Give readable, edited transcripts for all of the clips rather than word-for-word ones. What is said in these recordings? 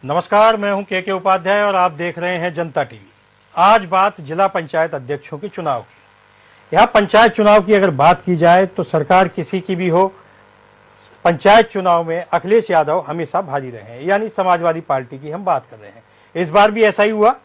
नमस्कार, मैं हूं के उपाध्याय और आप देख रहे हैं जनता टीवी। आज बात जिला पंचायत अध्यक्षों के चुनाव की। यहां पंचायत चुनाव की अगर बात की जाए तो सरकार किसी की भी हो, पंचायत चुनाव में अखिलेश यादव हमेशा भारी रहे हैं, यानी समाजवादी पार्टी की हम बात कर रहे हैं। इस बार भी ऐसा ही हुआ।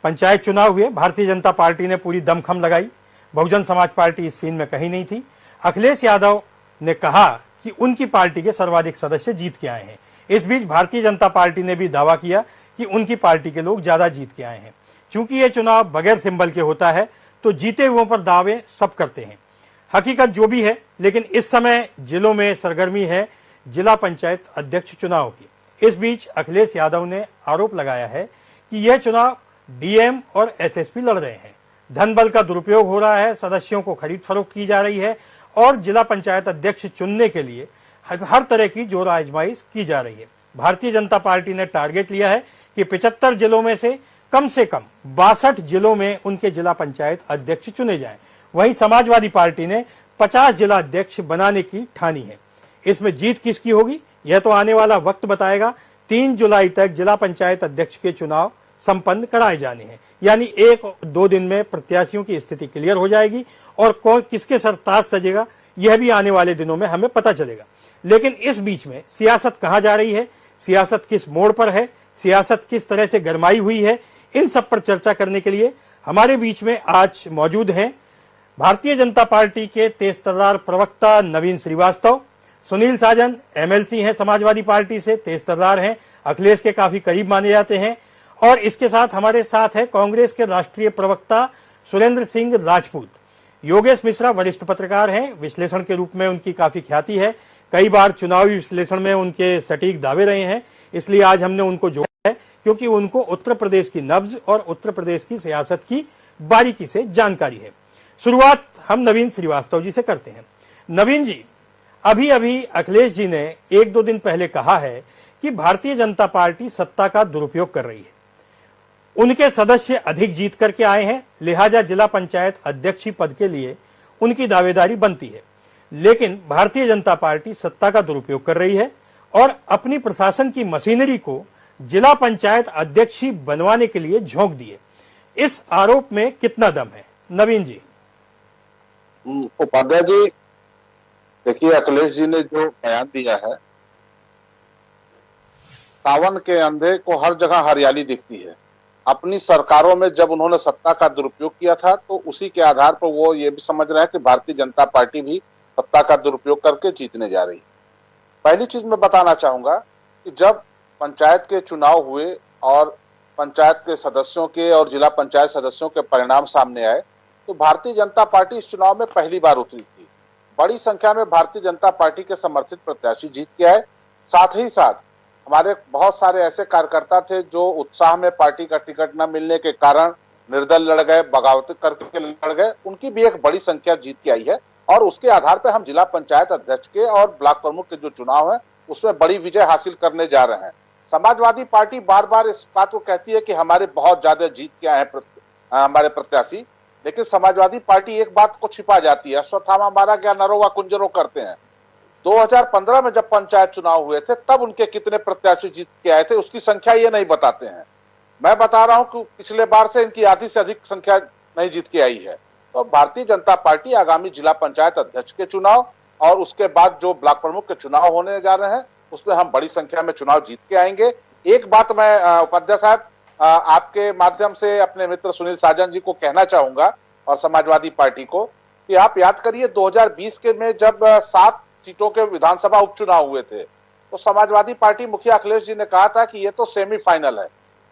पंचायत चुनाव हुए, भारतीय जनता पार्टी ने पूरी दमखम लगाई, बहुजन समाज पार्टी इस सीन में कहीं नहीं थी। अखिलेश यादव ने कहा कि उनकी पार्टी के सर्वाधिक सदस्य जीत के आए हैं। इस बीच भारतीय जनता पार्टी ने भी दावा किया कि उनकी पार्टी के लोग ज्यादा जीत के आए हैं। चूंकि ये चुनाव बगैर सिंबल के होता है तो जीते हुओं पर दावे सब करते हैं। हकीकत जो भी है, लेकिन इस समय जिलों में सरगर्मी है जिला पंचायत अध्यक्ष चुनाव की। इस बीच अखिलेश यादव ने आरोप लगाया है कि यह चुनाव डीएम और एसएसपी लड़ रहे हैं, धन बल का दुरुपयोग हो रहा है, सदस्यों को खरीद फरोख्त की जा रही है और जिला पंचायत अध्यक्ष चुनने के लिए हर तरह की जोर आजमाइश की जा रही है। भारतीय जनता पार्टी ने टारगेट लिया है कि 75 जिलों में से कम 62 जिलों में उनके जिला पंचायत अध्यक्ष चुने जाएं। वहीं समाजवादी पार्टी ने 50 जिला अध्यक्ष बनाने की ठानी है। इसमें जीत किसकी होगी यह तो आने वाला वक्त बताएगा। 3 जुलाई तक जिला पंचायत अध्यक्ष के चुनाव संपन्न कराए जाने हैं, यानी 1-2 दिन में प्रत्याशियों की स्थिति क्लियर हो जाएगी और कौन किसके सर ताज सजेगा यह भी आने वाले दिनों में हमें पता चलेगा। लेकिन इस बीच में सियासत कहां जा रही है, सियासत किस मोड़ पर है, सियासत किस तरह से गरमाई हुई है, इन सब पर चर्चा करने के लिए हमारे बीच में आज मौजूद हैं भारतीय जनता पार्टी के तेज तर्रार प्रवक्ता नवीन श्रीवास्तव, सुनील साजन एमएलसी हैं समाजवादी पार्टी से, तेज तर्रार हैं, अखिलेश के काफी करीब माने जाते हैं, और इसके साथ हमारे साथ है कांग्रेस के राष्ट्रीय प्रवक्ता सुरेंद्र सिंह राजपूत। योगेश मिश्रा वरिष्ठ पत्रकार हैं, विश्लेषण के रूप में उनकी काफी ख्याति है, कई बार चुनावी विश्लेषण में उनके सटीक दावे रहे हैं, इसलिए आज हमने उनको जोड़ा है क्योंकि उनको उत्तर प्रदेश की नब्ज और उत्तर प्रदेश की सियासत की बारीकी से जानकारी है। शुरुआत हम नवीन श्रीवास्तव जी से करते हैं। नवीन जी, अभी अभी अखिलेश जी ने 1-2 दिन पहले कहा है कि भारतीय जनता पार्टी सत्ता का दुरुपयोग कर रही है, उनके सदस्य अधिक जीत करके आए हैं, लिहाजा जिला पंचायत अध्यक्ष पद के लिए उनकी दावेदारी बनती है। लेकिन भारतीय जनता पार्टी सत्ता का दुरुपयोग कर रही है और अपनी प्रशासन की मशीनरी को जिला पंचायत अध्यक्ष बनवाने के लिए झोंक दिए। इस आरोप में कितना दम है नवीन जी? उपाध्याय जी, देखिए अखिलेश जी ने जो बयान दिया है, सावन के अंधे को हर जगह हरियाली दिखती है। अपनी सरकारों में जब उन्होंने सत्ता का दुरुपयोग किया था तो उसी के आधार पर वो ये भी समझ रहे हैं कि भारतीय जनता पार्टी भी सत्ता का दुरुपयोग करके जीतने जा रही है। पहली चीज मैं बताना चाहूंगा कि जब पंचायत के चुनाव हुए और पंचायत के सदस्यों के और जिला पंचायत सदस्यों के परिणाम सामने आए तो भारतीय जनता पार्टी इस चुनाव में पहली बार उतरी थी। बड़ी संख्या में भारतीय जनता पार्टी के समर्थित प्रत्याशी जीत के आए। साथ ही साथ हमारे बहुत सारे ऐसे कार्यकर्ता थे जो उत्साह में पार्टी का टिकट न मिलने के कारण निर्दल लड़ गए, बगावत करके लड़ गए, उनकी भी एक बड़ी संख्या जीत के आई है और उसके आधार पर हम जिला पंचायत अध्यक्ष के और ब्लॉक प्रमुख के जो चुनाव है उसमें बड़ी विजय हासिल करने जा रहे हैं। समाजवादी पार्टी बार बार इस बात को कहती है कि हमारे बहुत ज्यादा जीत के आए हैं हमारे प्रत्याशी, लेकिन समाजवादी पार्टी एक बात को छिपा जाती है, अश्वत्थामा मारा गया नरोवा कुंजरो करते हैं। 2015 में जब पंचायत चुनाव हुए थे तब उनके कितने प्रत्याशी जीत के आए थे उसकी संख्या ये नहीं बताते हैं। मैं बता रहा हूं कि पिछले बार से इनकी आधी से अधिक संख्या नहीं जीत के आई है। तो भारतीय जनता पार्टी आगामी जिला पंचायत अध्यक्ष के चुनाव और उसके बाद जो ब्लॉक प्रमुख के चुनाव होने जा रहे हैं उसमें हम बड़ी संख्या में चुनाव जीत के आएंगे। एक बात मैं उपाध्याय साहब आपके माध्यम से अपने मित्र सुनील साजन जी को कहना चाहूंगा और समाजवादी पार्टी को कि आप याद करिए 2020 के में जब 7 सीटों के विधानसभा उपचुनाव हुए थे तो समाजवादी पार्टी मुखिया अखिलेश जी ने कहा था कि ये तो सेमीफाइनल है,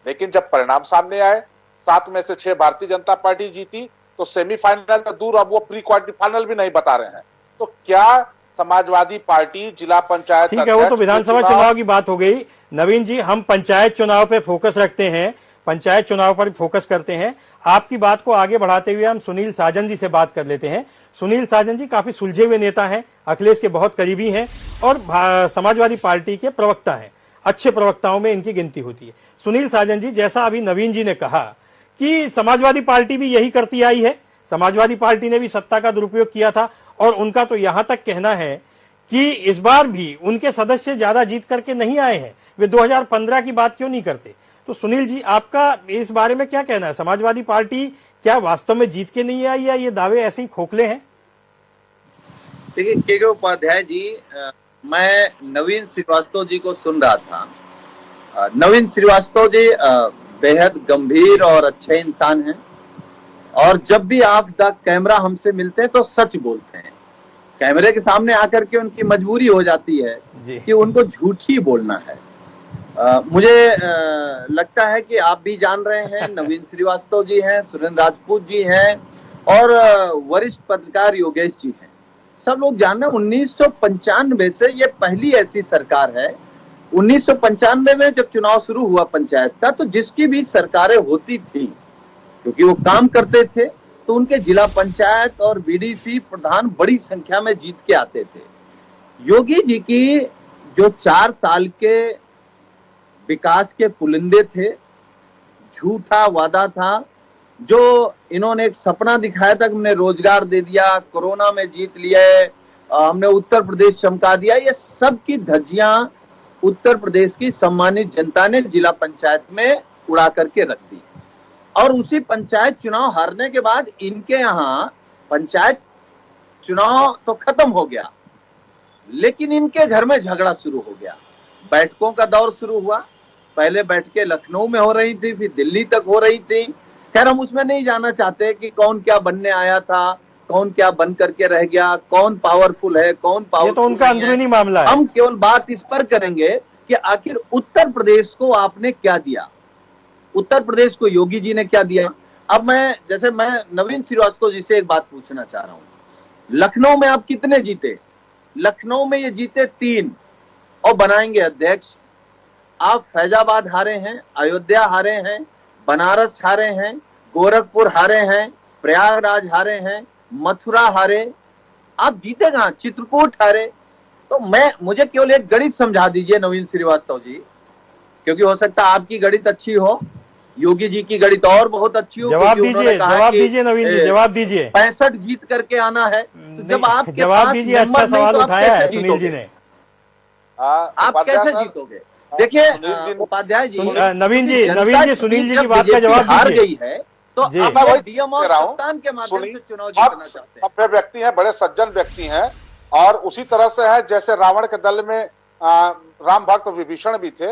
लेकिन जब परिणाम सामने आए 7 में से 6 भारतीय जनता पार्टी जीती तो सेमीफाइनल तो दूर, अब वो प्री क्वार्टर फाइनल भी नहीं बता रहे हैं। तो क्या समाजवादी पार्टी जिला पंचायत, ठीक है, वो तो विधानसभा चुनाव की बात हो गई। नवीन जी, हम पंचायत चुनाव पे फोकस रखते हैं, पंचायत चुनाव पर फोकस करते हैं। आपकी बात को आगे बढ़ाते हुए हम सुनील साजन जी से बात कर लेते हैं। सुनील साजन जी काफी सुलझे हुए नेता हैं, अखिलेश के बहुत करीबी हैं और समाजवादी पार्टी के प्रवक्ता हैं, अच्छे प्रवक्ताओं में इनकी गिनती होती है। सुनील साजन जी, जैसा अभी नवीन जी ने कहा कि समाजवादी पार्टी भी यही करती आई है, समाजवादी पार्टी ने भी सत्ता का दुरुपयोग किया था और उनका तो यहां तक कहना है कि इस बार भी उनके सदस्य ज्यादा जीत करके नहीं आए हैं, वे 2015 की बात क्यों नहीं करते? तो सुनील जी, आपका इस बारे में क्या कहना है? समाजवादी पार्टी क्या वास्तव में जीत के नहीं आई या ये दावे ऐसे ही खोखले हैं? देखिए के उपाध्याय जी, मैं नवीन श्रीवास्तव जी को सुन रहा था। नवीन श्रीवास्तव जी बेहद गंभीर और अच्छे इंसान हैं और जब भी आप द कैमरा हमसे मिलते हैं तो सच बोलते हैं। कैमरे के सामने आकर के उनकी मजबूरी हो जाती है कि उनको झूठ ही बोलना है। मुझे लगता है कि आप भी जान रहे हैं, नवीन श्रीवास्तव जी हैं, सुरेंद्र राजपूत जी हैं और वरिष्ठ पत्रकार योगेश जी हैं। सब लोग जान रहे हैं 1995 से ये पहली ऐसी सरकार है। 1995 में जब चुनाव शुरू हुआ पंचायत का, तो जिसकी भी सरकारें होती थी, क्योंकि वो काम करते थे, तो उनके जिला पंचायत और बीडीसी प्रधान बड़ी संख्या में जीत के आते थे। योगी जी की जो 4 साल के विकास के पुलिंदे थे, झूठा वादा था, जो इन्होंने एक सपना दिखाया था कि हमने रोजगार दे दिया, कोरोना में जीत लिया, हमने उत्तर प्रदेश चमका दिया, ये सब की धज्जियां उत्तर प्रदेश की सम्मानित जनता ने जिला पंचायत में उड़ा करके रख दी। और उसी पंचायत चुनाव हारने के बाद इनके यहाँ पंचायत चुनाव तो खत्म हो गया, लेकिन इनके घर में झगड़ा शुरू हो गया। बैठकों का दौर शुरू हुआ। पहले बैठकें लखनऊ में हो रही थी, फिर दिल्ली तक हो रही थी। खैर, हम उसमें नहीं जाना चाहते कि कौन क्या बनने आया था, कौन क्या बन करके रह गया, कौन पावरफुल है, कौन पावरफुल, ये तो उनका अंदरूनी मामला है। हम केवल बात इस पर करेंगे कि आखिर उत्तर प्रदेश को आपने क्या दिया, उत्तर प्रदेश को योगी जी ने क्या दिया। अब मैं नवीन श्रीवास्तव जी से एक बात पूछना चाह रहा हूं। लखनऊ में आप कितने जीते? लखनऊ में ये जीते 3 और बनाएंगे अध्यक्ष। आप फैजाबाद हारे हैं, अयोध्या हारे हैं, बनारस हारे हैं, गोरखपुर हारे हैं, प्रयागराज हारे हैं, मथुरा हारे, आप जीते कहां? चित्रकूट हारे। तो मुझे केवल एक गणित समझा दीजिए नवीन श्रीवास्तव जी, क्योंकि हो सकता है आपकी गणित अच्छी हो, योगी जी की गणित और बहुत अच्छी हो। जवाब दीजिए नवीन जी, जवाब दीजिए। 65 जीत करके आना है, तो जब आपके जवाब दीजिए। अच्छा सवाल उठाया है सुनील जी ने। आप कैसे जीतोगे? देखिए उपाध्याय जी, नवीन जी सुनील जी की बात का जवाब हार गई है, तो अब अब डीएम और कप्तान के माध्यम से चुनाव जीतना चाहते हैं। सभ्य व्यक्ति हैं, बड़े सज्जन व्यक्ति हैं और उसी तरह से है जैसे रावण के दल में राम भक्त विभीषण भी थे,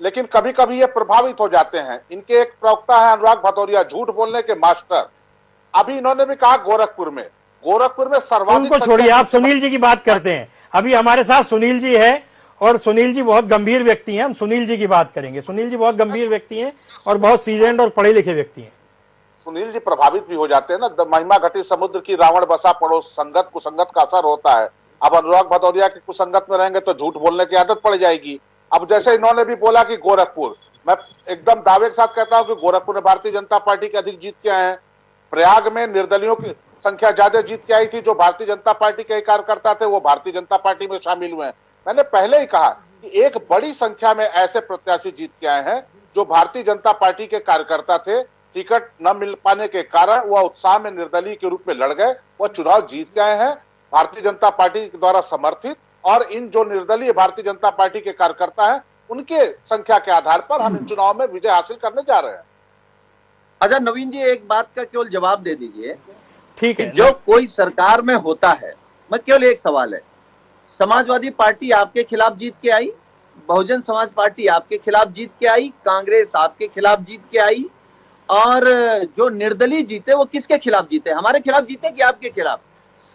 लेकिन कभी कभी ये प्रभावित हो जाते हैं। इनके एक प्रवक्ता है अनुराग भदौरिया, झूठ बोलने के मास्टर। अभी इन्होंने भी कहा गोरखपुर में सर्वाधिक। उनको छोड़िए, आप सुनील जी की बात करते हैं। अभी हमारे साथ सुनील जी है और सुनील जी बहुत गंभीर व्यक्ति हैं, हम सुनील जी की बात करेंगे। सुनील जी बहुत गंभीर व्यक्ति हैं और बहुत सीजनड और पढ़े लिखे व्यक्ति हैं। सुनील जी प्रभावित भी हो जाते हैं ना। महिमा घटी समुद्र की रावण बसा पड़ोस, संगत कुसंगत का असर होता है। अब अनुराग भदौरिया की कुसंगत में रहेंगे तो झूठ बोलने की आदत पड़ जाएगी। अब जैसे इन्होंने भी बोला कि गोरखपुर, मैं एकदम दावे के साथ कहता हूं कि गोरखपुर में भारतीय जनता पार्टी के अधिक जीत के आए हैं। प्रयाग में निर्दलियों की संख्या ज्यादा जीत के आई थी, जो भारतीय जनता पार्टी के कार्यकर्ता थे वो भारतीय जनता पार्टी में शामिल हुए हैं। मैंने पहले ही कहा कि एक बड़ी संख्या में ऐसे प्रत्याशी जीत के आए हैं जो भारतीय जनता पार्टी के कार्यकर्ता थे, टिकट न मिल पाने के कारण वह उत्साह में निर्दलीय के रूप में लड़ गए, वह चुनाव जीत के आए हैं भारतीय जनता पार्टी द्वारा समर्थित। और इन जो निर्दलीय भारतीय जनता पार्टी के कार्यकर्ता हैं, उनके संख्या के आधार पर हम इन चुनाव में विजय हासिल करने जा रहे हैं। अच्छा नवीन जी, एक बात का केवल जवाब दे दीजिए। ठीक है, जो कोई सरकार में होता है, मैं केवल एक सवाल है, समाजवादी पार्टी आपके खिलाफ जीत के आई, बहुजन समाज पार्टी आपके खिलाफ जीत के आई, कांग्रेस आपके खिलाफ जीत के आई, और जो निर्दलीय जीते वो किसके खिलाफ जीते? हमारे खिलाफ जीते कि आपके खिलाफ?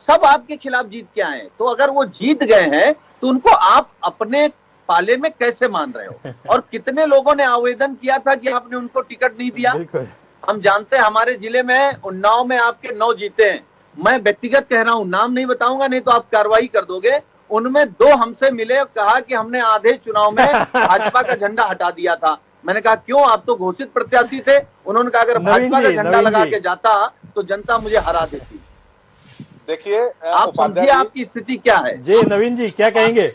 सब आपके खिलाफ जीत के आए। तो अगर वो जीत गए हैं तो उनको आप अपने पाले में कैसे मान रहे हो? और कितने लोगों ने आवेदन किया था कि आपने उनको टिकट नहीं दिया? हम जानते हैं, हमारे जिले में उन्नाव में आपके 9 जीते हैं। मैं व्यक्तिगत कह रहा हूं, नाम नहीं बताऊंगा, नहीं तो आप कार्रवाई कर दोगे। उनमें 2 हमसे मिले और कहा कि हमने आधे चुनाव में भाजपा का झंडा हटा दिया था। मैंने कहा क्यों, आप तो घोषित प्रत्याशी थे। उन्होंने कहा अगर भाजपा का झंडा लगा के जाता तो जनता मुझे हरा देती। देखिए, आप समझिए आपकी स्थिति क्या है। जी नवीन जी क्या कहेंगे?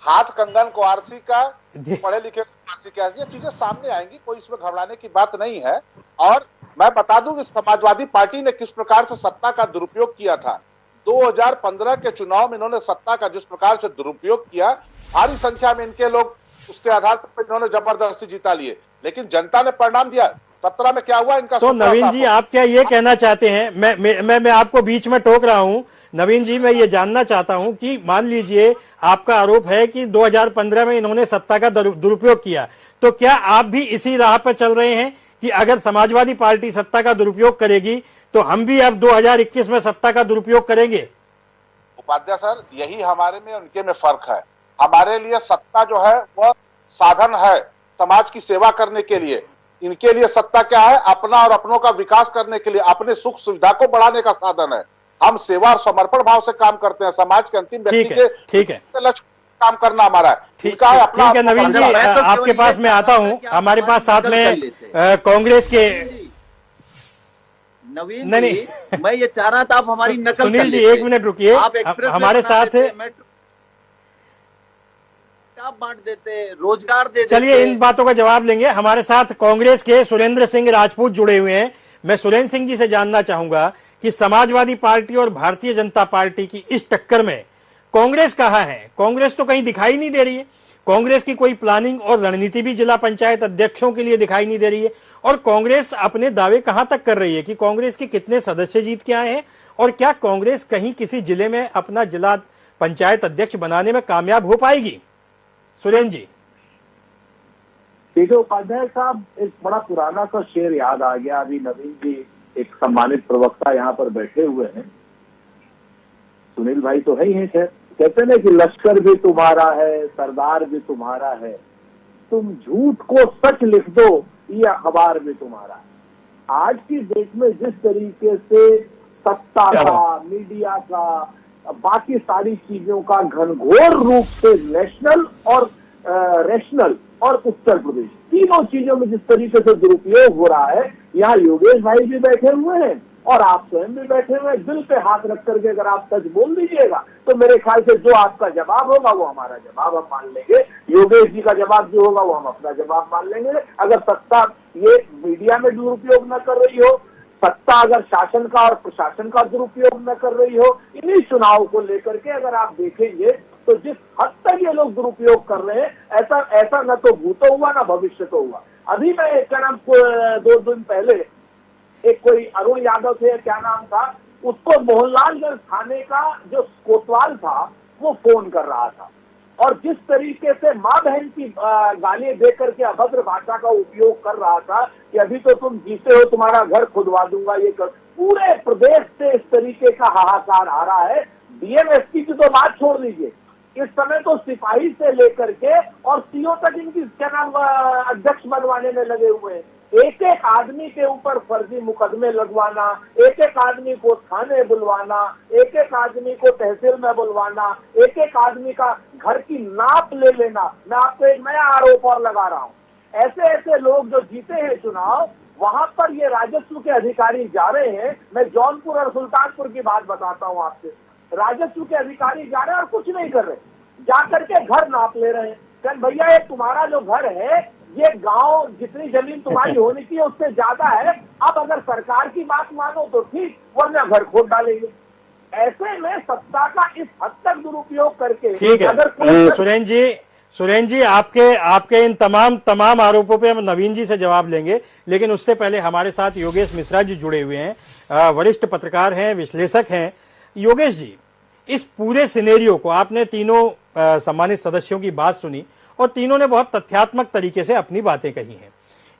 हाथ कंगन को आरसी का, पढ़े लिखे को आरसी का, ये चीजें सामने आएंगी, कोई इसमें घबराने की बात नहीं है। और मैं बता दूं कि समाजवादी पार्टी ने किस प्रकार से सत्ता का दुरुपयोग किया था। 2015 के चुनाव में इन्होंने सत्ता का जिस प्रकार से दुरुपयोग किया, भारी संख्या में इनके लोग उसके आधार पर इन्होंने जबरदस्ती जीता लिए, लेकिन जनता ने परिणाम दिया। 17 में क्या हुआ इनका। तो नवीन जी, आप क्या ये कहना चाहते हैं, मैं आपको बीच में टोक रहा हूं नवीन जी, मैं ये जानना चाहता हूं कि मान लीजिए आपका आरोप है कि 2015 में इन्होंने सत्ता का दुरुपयोग किया, तो क्या आप भी इसी राह पर चल रहे हैं कि अगर समाजवादी पार्टी सत्ता का दुरुपयोग करेगी तो हम भी अब 2021 में सत्ता का दुरुपयोग करेंगे? उपाध्याय सर, यही हमारे में उनके में फर्क है। हमारे लिए सत्ता जो है वह साधन है समाज की सेवा करने के लिए। इनके लिए सत्ता क्या है? अपना और अपनों का विकास करने के लिए, अपने सुख सुविधा को बढ़ाने का साधन है। हम सेवा और समर्पण भाव से काम करते हैं, समाज के अंतिम व्यक्ति के ठीक है लक्ष्य काम करना हमारा है। ठीक है नवीन जी, आपके पास मैं आता हूं। हमारे पास साथ में कांग्रेस के नवीन जी, मैं ये चाह रहा था आप हमारी नकल सुनील जी, एक मिनट रुकिए। हमारे साथ आप बांट देते, रोजगार दे देते। चलिए इन बातों का जवाब लेंगे। हमारे साथ कांग्रेस के सुरेंद्र सिंह राजपूत जुड़े हुए हैं। मैं सुरेंद्र सिंह जी से जानना चाहूंगा कि समाजवादी पार्टी और भारतीय जनता पार्टी की इस टक्कर में कांग्रेस कहाँ है? कांग्रेस तो कहीं दिखाई नहीं दे रही है। कांग्रेस की कोई प्लानिंग और रणनीति भी जिला पंचायत अध्यक्षों के लिए दिखाई नहीं दे रही है। और कांग्रेस अपने दावे कहां तक कर रही है कि कांग्रेस के कितने सदस्य जीत के आए हैं, और क्या कांग्रेस कहीं किसी जिले में अपना जिला पंचायत अध्यक्ष बनाने में कामयाब हो पाएगी? सुरेंद्र जी। ठीक है उपाध्याय साहब, एक बड़ा पुराना सा शेर याद आ गया। अभी नवीन जी एक सम्मानित प्रवक्ता यहाँ पर बैठे हुए हैं, सुनील भाई तो है ही है। खैर, कहते ना कि लश्कर भी तुम्हारा है, सरदार भी तुम्हारा है, तुम झूठ को सच लिख दो, ये अखबार भी तुम्हारा है। आज की डेट में जिस तरीके से सत्ता का, मीडिया का, बाकी सारी चीजों का घनघोर रूप से नेशनल और रेशनल और उत्तर प्रदेश तीनों चीजों में जिस तरीके से दुरुपयोग हो रहा है, यहाँ योगेश भाई भी बैठे हुए हैं और आप स्वयं भी बैठे हुए हैं। दिल पे हाथ रख करके अगर आप सच बोल दीजिएगा तो मेरे ख्याल से जो आपका जवाब होगा वो हमारा जवाब हम मान लेंगे, योगेश जी का जवाब जो होगा वो हम अपना जवाब मान लेंगे। अगर सत्ता ये मीडिया में दुरुपयोग न कर रही हो, सत्ता अगर शासन का और प्रशासन का दुरुपयोग न कर रही हो, इन्हीं चुनाव को लेकर के अगर आप देखेंगे तो जिस हद तक ये लोग दुरुपयोग कर रहे हैं, ऐसा न तो भूतो हुआ ना भविष्य तो हुआ। अभी मैं क्या नाम 2 दिन पहले एक कोई अरुण यादव थे, क्या नाम था, उसको मोहनलालगंज थाने का जो कोतवाल था वो फोन कर रहा था और जिस तरीके से माँ बहन की गाली दे करके अभद्र भाषा का उपयोग कर रहा था कि अभी तो तुम जीते हो, तुम्हारा घर खुदवा दूंगा, ये कर। पूरे प्रदेश से इस तरीके का हाहाकार आ रहा है। डीएमएसपी की तो बात छोड़ दीजिए, इस समय तो सिपाही से लेकर के और सीओ तक इनकी क्या नाम अध्यक्ष बनवाने में लगे हुए हैं। एक एक आदमी के ऊपर फर्जी मुकदमे लगवाना, एक एक आदमी को थाने बुलवाना, एक एक आदमी को तहसील में बुलवाना, एक एक आदमी का घर की नाप ले लेना। मैं आपको एक नया आरोप और लगा रहा हूँ, ऐसे ऐसे लोग जो जीते हैं चुनाव, वहां पर ये राजस्व के अधिकारी जा रहे हैं। मैं जौनपुर और सुल्तानपुर की बात बताता हूँ आपसे। राजस्व के अधिकारी जा रहे हैं और कुछ नहीं कर रहे, जाकर के घर नाप ले रहे हैं। कल भैया ये तुम्हारा जो घर है, ये गांव जितनी जमीन तुम्हारी होनी चाहिए उससे ज्यादा है, अब अगर सरकार की बात मानो तो ठीक, वरना घर खोद डालेंगे। ऐसे में सत्ता का इस हद तक दुरुपयोग करके ठीक है। अगर सुरेंद्र जी आपके इन तमाम आरोपों पे हम नवीन जी से जवाब लेंगे, लेकिन उससे पहले हमारे साथ योगेश मिश्रा जी जुड़े हुए हैं, वरिष्ठ पत्रकार हैं, विश्लेषक हैं। योगेश जी, इस पूरे सिनेरियो को आपने तीनों सम्मानित सदस्यों की बात सुनी और तीनों ने बहुत तथ्यात्मक तरीके से अपनी बातें कही हैं।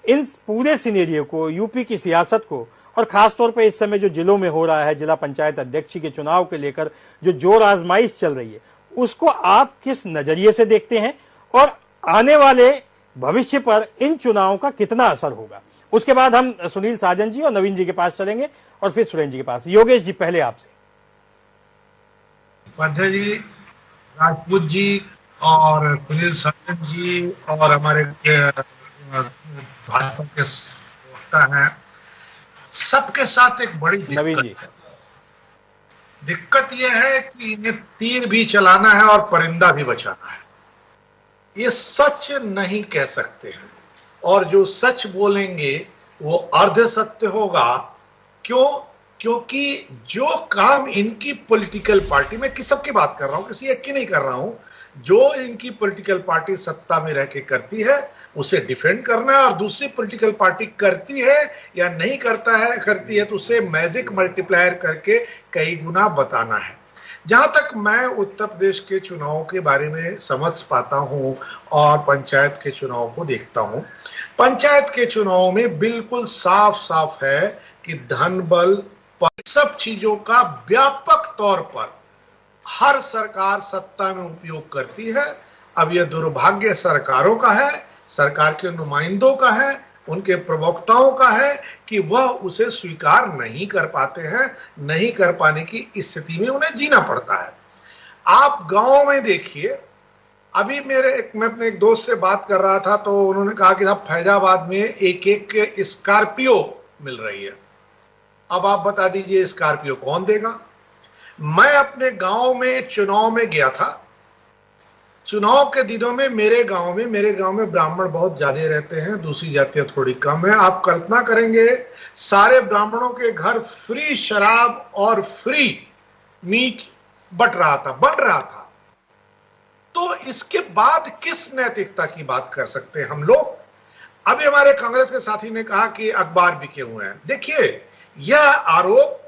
इन पूरे सिनेरियो को, यूपी की सियासत को, और खासतौर पर इस समय जो जिलों में हो रहा है, जिला पंचायत अध्यक्ष के चुनाव के लेकर जो जोर आजमाइश चल रही है, उसको आप किस नजरिए से देखते हैं और आने वाले भविष्य पर इन चुनावों का कितना असर होगा? उसके बाद हम सुनील साजन जी और नवीन जी के पास चलेंगे और फिर सुरेंद्र जी के पास। योगेश जी, पहले आपसे। उपाध्याय जी, राजपूत जी और सुनील साजन जी और हमारे भाजपा के वक्ता हैं, सबके साथ एक बड़ी दिक्कत है। दिक्कत यह है कि इन्हें तीर भी चलाना है और परिंदा भी बचाना है। ये सच नहीं कह सकते हैं और जो सच बोलेंगे वो अर्ध सत्य होगा। क्यों? क्योंकि जो काम इनकी पॉलिटिकल पार्टी में किस सबकी बात कर रहा हूं, किसी एक की नहीं कर रहा हूं, जो इनकी पॉलिटिकल पार्टी सत्ता में रह के करती है उसे डिफेंड करना है, और दूसरी पॉलिटिकल पार्टी करती है या नहीं करती है तो उसे मैजिक मल्टीप्लायर करके कई गुना बताना है। जहां तक मैं उत्तर प्रदेश के चुनाव के बारे में समझ पाता हूं और पंचायत के चुनाव को देखता हूं, पंचायत के चुनाव में बिल्कुल साफ साफ है कि धन बल सब चीजों का व्यापक तौर पर हर सरकार सत्ता में उपयोग करती है। अब यह दुर्भाग्य सरकारों का है, सरकार के नुमाइंदों का है, उनके प्रवक्ताओं का है कि वह उसे स्वीकार नहीं कर पाते हैं। नहीं कर पाने की स्थिति में उन्हें जीना पड़ता है। आप गांव में देखिए, अभी मैं अपने एक दोस्त से बात कर रहा था तो उन्होंने कहा कि साहब फैजाबाद में एक एक स्कॉर्पियो मिल रही है। अब आप बता दीजिए स्कॉर्पियो कौन देगा? मैं अपने गांव में चुनाव में गया था। चुनाव के दिनों में मेरे गांव में ब्राह्मण बहुत ज्यादा रहते हैं, दूसरी जातियां थोड़ी कम है। आप कल्पना करेंगे सारे ब्राह्मणों के घर फ्री शराब और फ्री मीट बन रहा था। तो इसके बाद किस नैतिकता की बात कर सकते हैं हम लोग? अभी हमारे कांग्रेस के साथी ने कहा कि अखबार बिके हुए हैं। देखिए, यह आरोप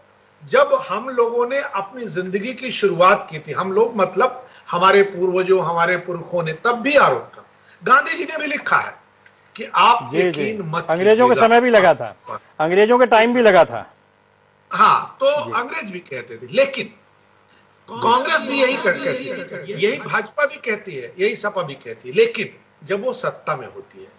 जब हम लोगों ने अपनी जिंदगी की शुरुआत की थी, हम लोग मतलब हमारे पूर्वजों, हमारे पुरखों ने, तब भी आरोप था। गांधी जी ने भी लिखा है कि आप यकीन मत, अंग्रेजों के समय भी लगा था, अंग्रेजों के टाइम भी लगा था। हाँ, तो अंग्रेज भी कहते थे, लेकिन कांग्रेस भी यही कहती है, यही भाजपा भी कहती है, यही सपा भी कहती है। लेकिन जब वो सत्ता में होती है,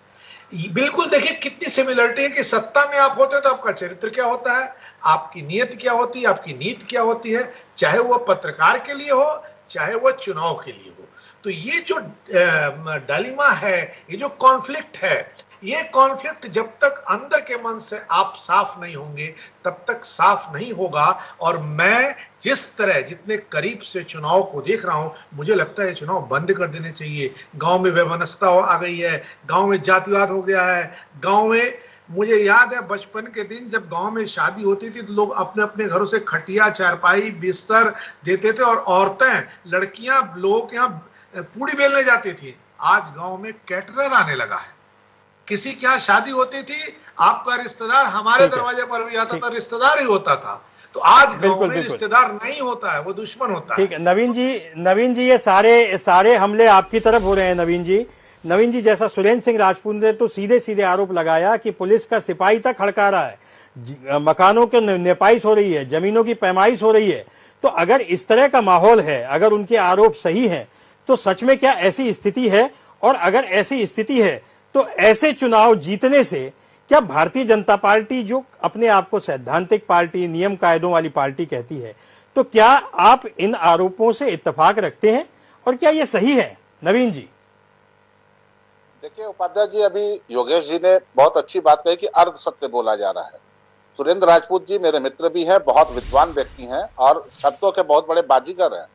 बिल्कुल देखिए कितनी सिमिलरिटी है कि सत्ता में आप होते तो आपका चरित्र क्या होता है, आपकी नीयत क्या होती है, आपकी नीति क्या होती है, चाहे वो पत्रकार के लिए हो, चाहे वो चुनाव के लिए हो। तो ये जो डायलेमा है, ये जो कॉन्फ्लिक्ट है, ये कॉन्फ्लिक्ट जब तक अंदर के मन से आप साफ नहीं होंगे तब तक साफ नहीं होगा। और मैं जिस तरह जितने करीब से चुनाव को देख रहा हूं, मुझे लगता है चुनाव बंद कर देने चाहिए। गांव में वैमनस्यता आ गई है, गांव में जातिवाद हो गया है। गांव में मुझे याद है बचपन के दिन जब गांव में शादी होती थी तो लोग अपने अपने घरों से खटिया, चारपाई, बिस्तर देते थे और औरतें, लड़कियां लोगों के यहाँ पूड़ी बेलने जाती थी। आज गांव में कैटरर आने लगा है। किसी के यहाँ शादी होती थी, आपका रिश्तेदार हमारे दरवाजे पर भी आता था, रिश्तेदार ही होता था। तो आज गांव में रिश्तेदार नहीं होता है, वो दुश्मन होता है। ठीक है नवीन जी, ये सारे हमले आपकी तरफ हो रहे हैं। नवीन जी, जैसा सुरेंद्र सिंह राजपूत ने तो सीधे सीधे आरोप लगाया कि पुलिस का सिपाही तक हड़का रहा है, मकानों के नेपाइश हो रही है, जमीनों की पैमाइश हो रही है। तो अगर इस तरह का माहौल है, अगर उनके आरोप सही है, तो सच में क्या ऐसी स्थिति है? और अगर ऐसी स्थिति है तो ऐसे चुनाव जीतने से क्या भारतीय जनता पार्टी, जो अपने आप को सैद्धांतिक पार्टी, नियम कायदों वाली पार्टी कहती है, तो क्या आप इन आरोपों से इत्तेफाक रखते हैं और क्या ये सही है? नवीन जी। देखिए उपाध्याय जी, अभी योगेश जी ने बहुत अच्छी बात कही कि अर्ध सत्य बोला जा रहा है। सुरेंद्र राजपूत जी मेरे मित्र भी हैं, बहुत विद्वान व्यक्ति हैं और शब्दों के बहुत बड़े बाजीगर हैं।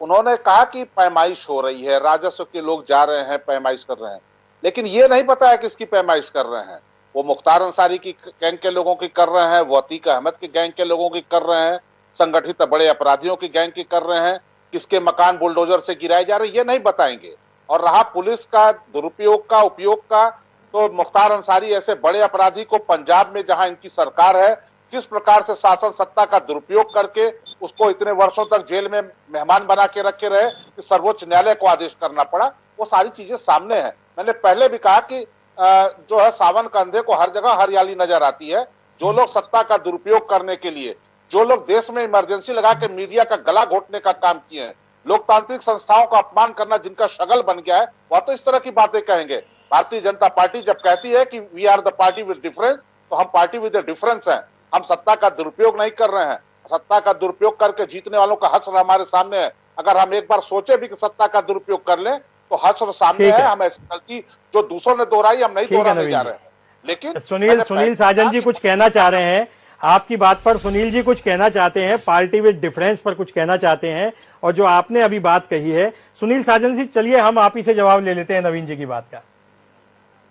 उन्होंने कहा कि पैमाइश हो रही है, राजस्व के लोग जा रहे हैं, पैमाइश कर रहे हैं, लेकिन ये नहीं पता है किसकी पैमाइश कर रहे हैं। वो मुख्तार अंसारी की गैंग के लोगों की कर रहे हैं, वो अतीक अहमद की गैंग के लोगों की कर रहे हैं, संगठित बड़े अपराधियों की गैंग की कर रहे हैं, किसके मकान बुलडोजर से गिराए जा रहे हैं, ये नहीं बताएंगे। और रहा पुलिस का दुरुपयोग का, उपयोग का, तो मुख्तार अंसारी ऐसे बड़े अपराधी को पंजाब में जहां इनकी सरकार है, किस प्रकार से शासन सत्ता का दुरुपयोग करके उसको इतने वर्षों तक जेल में मेहमान बना के रखे रहे कि सर्वोच्च न्यायालय को आदेश करना पड़ा, वो सारी चीजें सामने है। मैंने पहले भी कहा कि जो है सावन कंधे को हर जगह हरियाली नजर आती है। जो लोग सत्ता का दुरुपयोग करने के लिए, जो लोग देश में इमरजेंसी लगा के मीडिया का गला घोटने का काम किए हैं, लोकतांत्रिक संस्थाओं का अपमान करना जिनका शगल बन गया है, वह तो इस तरह की बातें कहेंगे। भारतीय जनता पार्टी जब कहती है कि we are the party with difference, तो हम पार्टी विद द डिफरेंस हैं। हम सत्ता का दुरुपयोग नहीं कर रहे हैं। सत्ता का दुरुपयोग करके जीतने वालों का हश्र हमारे सामने है। अगर हम एक बार सोचे भी कि सत्ता का दुरुपयोग कर लें तो हश्र सामने है। हम ऐसी गलती जो दूसरों ने दोहराई हम नहीं दोहराने जा रहे हैं। लेकिन सुनील साजन जी कुछ कहना चाह रहे हैं आपकी बात पर। सुनील जी कुछ कहना चाहते हैं, पार्टी विद डिफरेंस पर कुछ कहना चाहते हैं, और जो आपने अभी बात कही है सुनील साजन जी, चलिए हम आप ही से जवाब ले लेते हैं नवीन जी की बात का।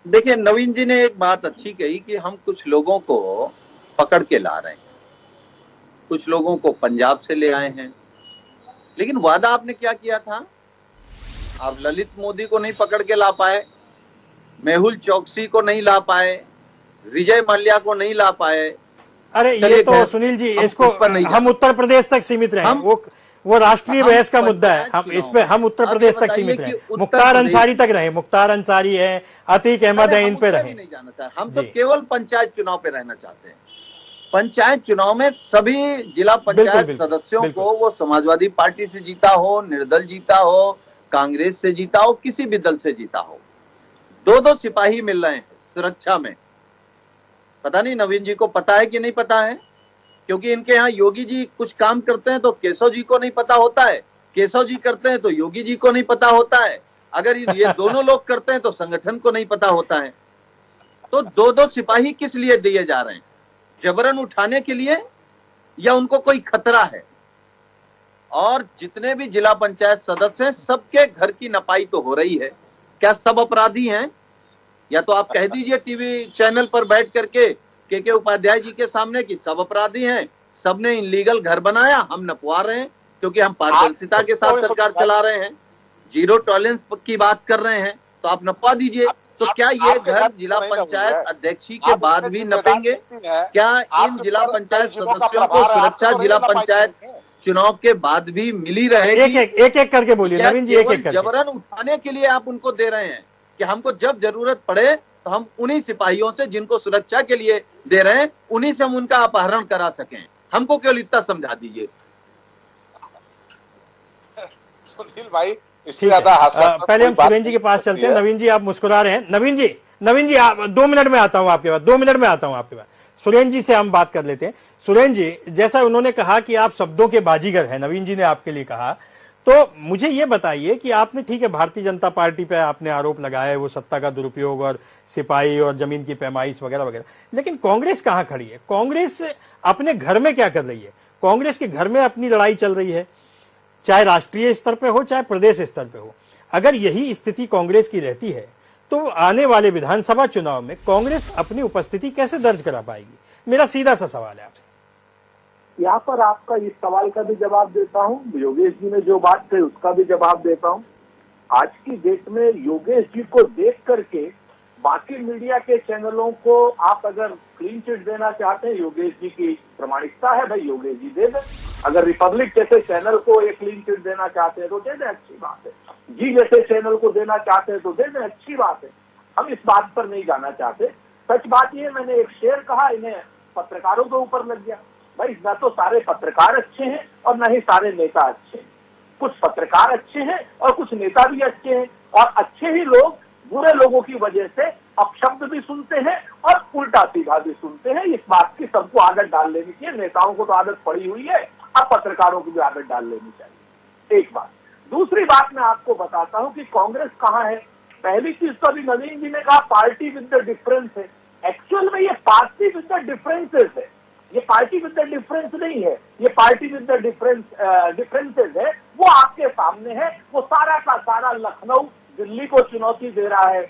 देखिए, नवीन जी ने एक बात अच्छी कही कि हम कुछ लोगों को पकड़ के ला रहे हैं। कुछ लोगों को पंजाब से ले आए हैं। लेकिन वादा आपने क्या किया था? आप ललित मोदी को नहीं पकड़ के ला पाए, मेहुल चौकसी को नहीं ला पाए, विजय माल्या को नहीं ला पाए। अरे ये तो सुनील जी, इसको हम उत्तर प्रदेश तक सीमित रहे, वो राष्ट्रीय बहस का मुद्दा है। हम इस पे हम उत्तर प्रदेश तक सीमित रहे, मुख्तार अंसारी तक रहे, मुख्तार अंसारी है, अतीक अहमद है, इन पे रहे। नहीं जाना चाहते, हम तो केवल पंचायत चुनाव पे रहना चाहते हैं। पंचायत चुनाव में सभी जिला पंचायत सदस्यों को, वो समाजवादी पार्टी से जीता हो, निर्दल जीता हो, कांग्रेस से जीता हो, किसी भी दल से जीता हो, 2-2 सिपाही मिल रहे हैं सुरक्षा में। पता नहीं नवीन जी को पता है कि नहीं पता है, क्योंकि इनके यहाँ योगी जी कुछ काम करते हैं तो केशव जी को नहीं पता होता है, केशव जी करते हैं तो योगी जी को नहीं पता होता है, अगर ये दोनों लोग करते हैं तो संगठन को नहीं पता होता है। तो 2-2 सिपाही किस लिए दिए जा रहे हैं? जबरन उठाने के लिए या उनको कोई खतरा है? और जितने भी जिला पंचायत सदस्य हैं, सबके घर की नपाई तो हो रही है। क्या सब अपराधी हैं? या तो आप कह दीजिए टीवी चैनल पर बैठ करके के उपाध्याय जी के सामने कि सब अपराधी हैं, सबने इनलीगल घर बनाया, हम नपवा रहे हैं क्योंकि हम पारदर्शिता के साथ सरकार चला रहे हैं, जीरो टॉलरेंस की बात कर रहे हैं, तो आप नपवा दीजिए। तो क्या ये घर जिला पंचायत अध्यक्षी के बाद भी नपेंगे? क्या इन जिला पंचायत सदस्यों को सुरक्षा जिला पंचायत चुनाव के बाद भी मिली रहेगी? एक करके बोलिए नवीन जी, एक करके। जबरन उठाने के लिए आप उनको दे रहे हैं कि हमको जब जरूरत पड़े तो हम उन्हीं सिपाहियों से, जिनको सुरक्षा के लिए दे रहे हैं, उन्हीं से हम उनका अपहरण करा सकें। हमको केवल इतना समझा दीजिए। सुनील भाई, इससे ज्यादा पहले हम सुरेंद्र जी के पास चलते हैं। नवीन जी आप मुस्कुरा रहे हैं। नवीन जी आप 2 मिनट में आता हूं आपके पास, 2 मिनट में आता हूं आपके पास। सुरेंद्र जी से हम बात कर लेते हैं। सुरेंद्र जी, जैसा उन्होंने कहा कि आप शब्दों के बाजीगर हैं, नवीन जी ने आपके लिए कहा, तो मुझे ये बताइए कि आपने, ठीक है, भारतीय जनता पार्टी पे आपने आरोप लगाया है वो सत्ता का दुरुपयोग और सिपाही और जमीन की पैमाइश वगैरह वगैरह, लेकिन कांग्रेस कहां खड़ी है? कांग्रेस अपने घर में क्या कर रही है? कांग्रेस के घर में अपनी लड़ाई चल रही है, चाहे राष्ट्रीय स्तर पे हो चाहे प्रदेश स्तर पे हो। अगर यही स्थिति कांग्रेस की रहती है तो आने वाले विधानसभा चुनाव में कांग्रेस अपनी उपस्थिति कैसे दर्ज करा पाएगी? मेरा सीधा सा सवाल है आपसे। यहाँ पर आपका इस सवाल का भी जवाब देता हूँ, योगेश जी ने जो बात कही उसका भी जवाब देता हूँ। आज की डेट में योगेश जी को देख करके बाकी मीडिया के चैनलों को आप अगर क्लीन चिट देना चाहते हैं, योगेश जी की प्रामाणिकता है भाई, योगेश जी दे दें। अगर रिपब्लिक जैसे चैनल को एक क्लीन चिट देना चाहते हैं तो दे दें, अच्छी बात है। जी जैसे चैनल को देना चाहते हैं तो दे दें, अच्छी बात है। हम इस बात पर नहीं जाना चाहते। सच बात ये, मैंने एक शेर कहा, इन्हें पत्रकारों के ऊपर लग गया। भाई न तो सारे पत्रकार अच्छे हैं और न ही सारे नेता अच्छे हैं। कुछ पत्रकार अच्छे हैं और कुछ नेता भी अच्छे हैं, और अच्छे ही लोग बुरे लोगों की वजह से अपशब्द भी सुनते हैं और उल्टा सीधा भी सुनते हैं। इस बात की सबको आदत डाल लेनी चाहिए। नेताओं को तो आदत पड़ी हुई है, अब पत्रकारों को भी आदत डाल लेनी चाहिए। एक बात। दूसरी बात मैं आपको बताता हूं कि कांग्रेस कहां है। पहली चीज तो अभी नवीन जी ने कहा पार्टी विद द डिफरेंस है। एक्चुअल में ये पार्टी विद द डिफरेंसेस है, ये पार्टी विद द डिफरेंस नहीं है, ये पार्टी विद द डिफरेंसेस है। वो आपके सामने है। वो सारा का सारा लखनऊ दिल्ली को चुनौती दे रहा है।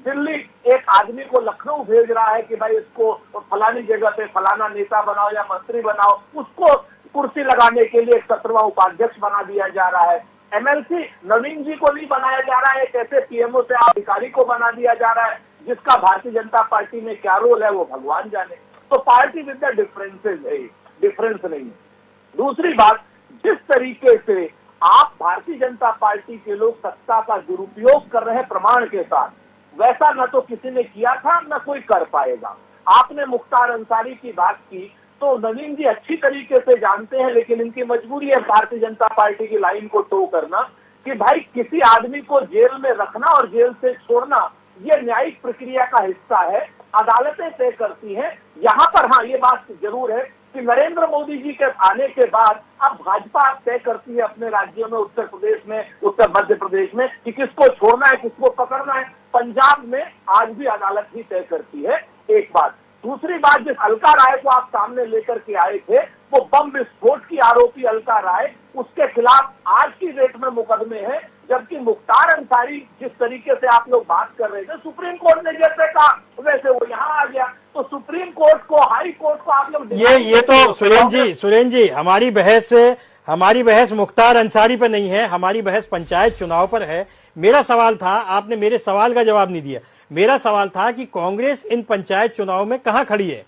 दिल्ली एक आदमी को लखनऊ भेज रहा है कि भाई इसको फलानी जगह पे फलाना नेता बनाओ या मंत्री बनाओ, उसको कुर्सी लगाने के लिए 17वां उपाध्यक्ष बना दिया जा रहा है। एमएलसी नवीन जी को नहीं बनाया जा रहा है, एक ऐसे पीएमओ से अधिकारी को बना दिया जा रहा है जिसका भारतीय जनता पार्टी में क्या रोल है वो भगवान जाने। तो पार्टी विद द डिफरेंसेस है, डिफरेंस नहीं है। दूसरी बात, जिस तरीके से आप भारतीय जनता पार्टी के लोग सत्ता का दुरुपयोग कर रहे हैं प्रमाण के साथ, वैसा न तो किसी ने किया था न कोई कर पाएगा। आपने मुख्तार अंसारी की बात की तो नवीन जी अच्छी तरीके से जानते हैं, लेकिन इनकी मजबूरी है भारतीय जनता पार्टी की लाइन को टो करना कि भाई किसी आदमी को जेल में रखना और जेल से छोड़ना ये न्यायिक प्रक्रिया का हिस्सा है, अदालतें तय करती हैं। यहाँ पर हाँ ये बात जरूर है कि नरेंद्र मोदी जी के आने के बाद अब भाजपा तय करती है अपने राज्यों में, उत्तर प्रदेश में, उत्तर मध्य प्रदेश में, कि किसको छोड़ना है किसको पकड़ना है। पंजाब में आज भी अदालत ही तय करती है। एक बात। दूसरी बात, जिस अलका राय को आप सामने लेकर के आए थे, वो बम विस्फोट की आरोपी अलका राय, उसके खिलाफ आज की डेट में मुकदमे हैं, जबकि मुख्तार अंसारी जिस तरीके से आप लोग बात कर रहे थे, सुप्रीम कोर्ट ने जैसे कहा वैसे से वो यहाँ आ गया। तो सुप्रीम कोर्ट को, हाई कोर्ट को आप लोग ये तो सुरेंद्र जी हमारी बहस मुख्तार अंसारी पर नहीं है, हमारी बहस पंचायत चुनाव पर है। मेरा सवाल था, आपने मेरे सवाल का जवाब नहीं दिया। मेरा सवाल था कि कांग्रेस इन पंचायत चुनाव में कहां खड़ी है?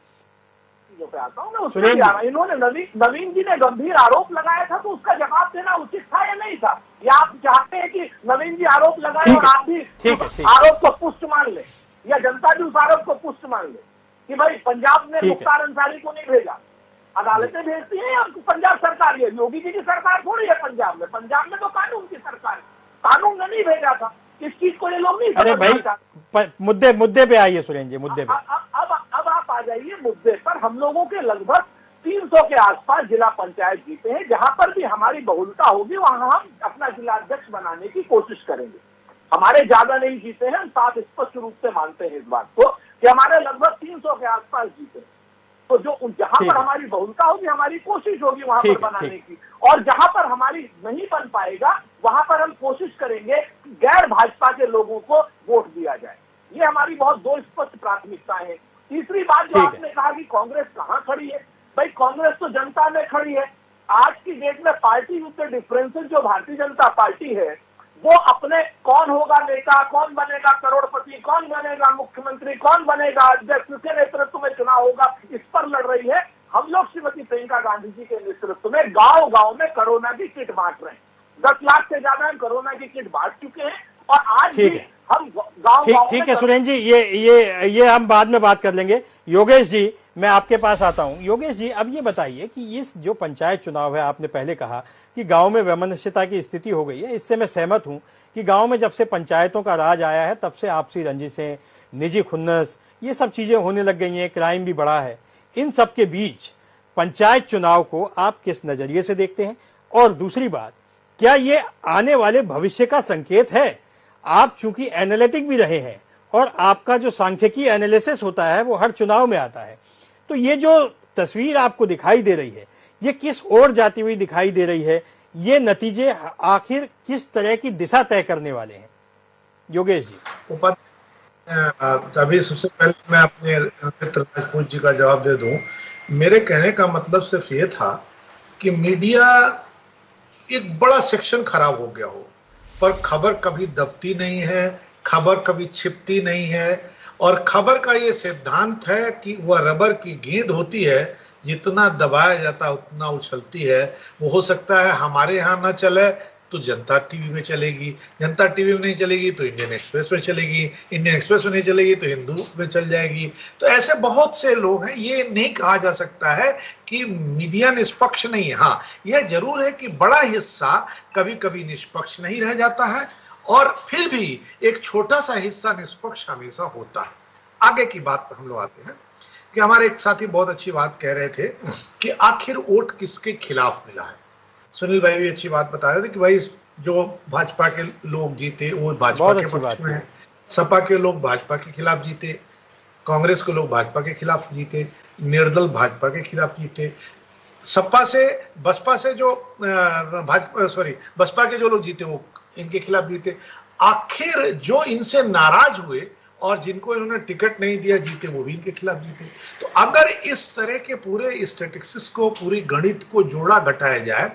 पे आता हूँ ना, उसमें इन्होंने नवीन जी ने गंभीर आरोप लगाया था, तो उसका जवाब देना उचित था या नहीं था? या आप चाहते हैं कि नवीन जी आरोप लगाए और आप भी आरोप को पुष्ट मान ले, या जनता भी उस आरोप को पुष्ट मान ले कि भाई पंजाब ने मुख्तार अंसारी को नहीं भेजा, अदालतें भेजती है या पंजाब सरकार? है योगी जी की सरकार थोड़ी है पंजाब में तो कानून की सरकार, कानून ने नहीं भेजा था। इस चीज को ये लोग नहीं समझ। अरे भाई मुद्दे पे आइए सुरेंद्र जी, मुद्दे पे। अब आप आ जाइए मुद्दे पर। हम लोगों के लगभग 300 के आसपास जिला पंचायत जीते हैं। जहां पर भी हमारी बहुलता होगी वहां हम अपना जिला अध्यक्ष बनाने की कोशिश करेंगे। हमारे ज्यादा नहीं जीते हैं, हम साफ स्पष्ट रूप से मानते हैं इस बात को कि हमारे लगभग 300 के आसपास जीते हैं। तो जो जहां पर हमारी बहुलता होगी हमारी कोशिश होगी वहां पर बनाने की, और जहां पर हमारी नहीं बन पाएगा वहां पर हम कोशिश करेंगे कि गैर भाजपा के लोगों को वोट दिया जाए। ये हमारी बहुत दो स्पष्ट प्राथमिकताएं हैं। तीसरी बात जो आपने कहा कि कांग्रेस कहां खड़ी है, भाई कांग्रेस तो जनता में खड़ी है। आज की डेट में पार्टी विद डिफरेंसेस जो भारतीय जनता पार्टी है वो अपने कौन होगा नेता, कौन बनेगा करोड़पति, कौन बनेगा मुख्यमंत्री, कौन बनेगा अध्यक्ष, किसके नेतृत्व में चुनाव होगा, इस पर लड़ रही है। हम लोग श्रीमती प्रियंका गांधी जी के नेतृत्व में गांव गांव में कोरोना की किट बांट रहे हैं। 10 लाख से ज्यादा हम कोरोना की किट बांट चुके हैं और आज भी हम गांव ठीक है सुरेंद्र जी, ये हम बाद में बात कर लेंगे। योगेश जी मैं आपके पास आता हूं। योगेश जी अब ये बताइए कि इस जो पंचायत चुनाव है, आपने पहले कहा कि गांव में वैमनस्यता की स्थिति हो गई है, इससे मैं सहमत हूं कि गांव में जब से पंचायतों का राज आया है तब से आपसी रंजिशें, निजी खुन्नस, ये सब चीजें होने लग गई हैं, क्राइम भी बढ़ा है। इन सब के बीच पंचायत चुनाव को आप किस नजरिए से देखते हैं? और दूसरी बात, क्या ये आने वाले भविष्य का संकेत है? आप चूंकि एनालिटिक भी रहे हैं और आपका जो सांख्यिकी एनालिसिस होता है वो हर चुनाव में आता है, तो ये जो तस्वीर आपको दिखाई दे रही है ये किस ओर जाती हुई दिखाई दे रही है? ये नतीजे आखिर किस तरह की दिशा तय करने वाले हैं? योगेश जी। अभी सबसे पहले मैं अपने मित्र राजपूत जी का जवाब दे दूं। मेरे कहने का मतलब सिर्फ ये था कि मीडिया एक बड़ा सेक्शन खराब हो गया हो, पर खबर कभी दबती नहीं है, खबर कभी छिपती नहीं है। और खबर का ये सिद्धांत है कि वह रबर की गेंद होती है, जितना दबाया जाता है उतना उछलती है। वो हो सकता है हमारे यहाँ ना चले तो जनता टीवी में चलेगी, जनता टीवी में नहीं चलेगी तो इंडियन एक्सप्रेस में चलेगी, इंडियन एक्सप्रेस में नहीं चलेगी तो हिंदू में चल जाएगी। तो ऐसे बहुत से लोग हैं। ये नहीं कहा जा सकता है कि मीडिया निष्पक्ष नहीं है। हाँ, यह जरूर है कि बड़ा हिस्सा कभी कभी निष्पक्ष नहीं रह जाता है और फिर भी एक छोटा सा हिस्सा निष्पक्ष हमेशा होता है। आगे की बात पर हम लोग आते हैं कि हमारे एक साथी बहुत अच्छी बात कह रहे थे कि आखिर वोट किसके खिलाफ मिला है। सुनील भाई भी अच्छी बात बता रहे थे कि भाई जो भाजपा के लोग जीते वो भाजपा के पक्ष में है, सपा के लोग भाजपा के खिलाफ जीते, कांग्रेस के लोग भाजपा के खिलाफ जीते, निर्दल भाजपा के खिलाफ जीते, सपा से बसपा से जो बसपा के जो लोग जीते वो इनके खिलाफ जीते। आखिर जो इनसे नाराज हुए और जिनको इन्होंने टिकट नहीं दिया जीते वो भी इनके खिलाफ जीते। तो अगर इस तरह के पूरे स्टैटिस्टिक्स को, पूरी गणित को जोड़ा घटाया जाए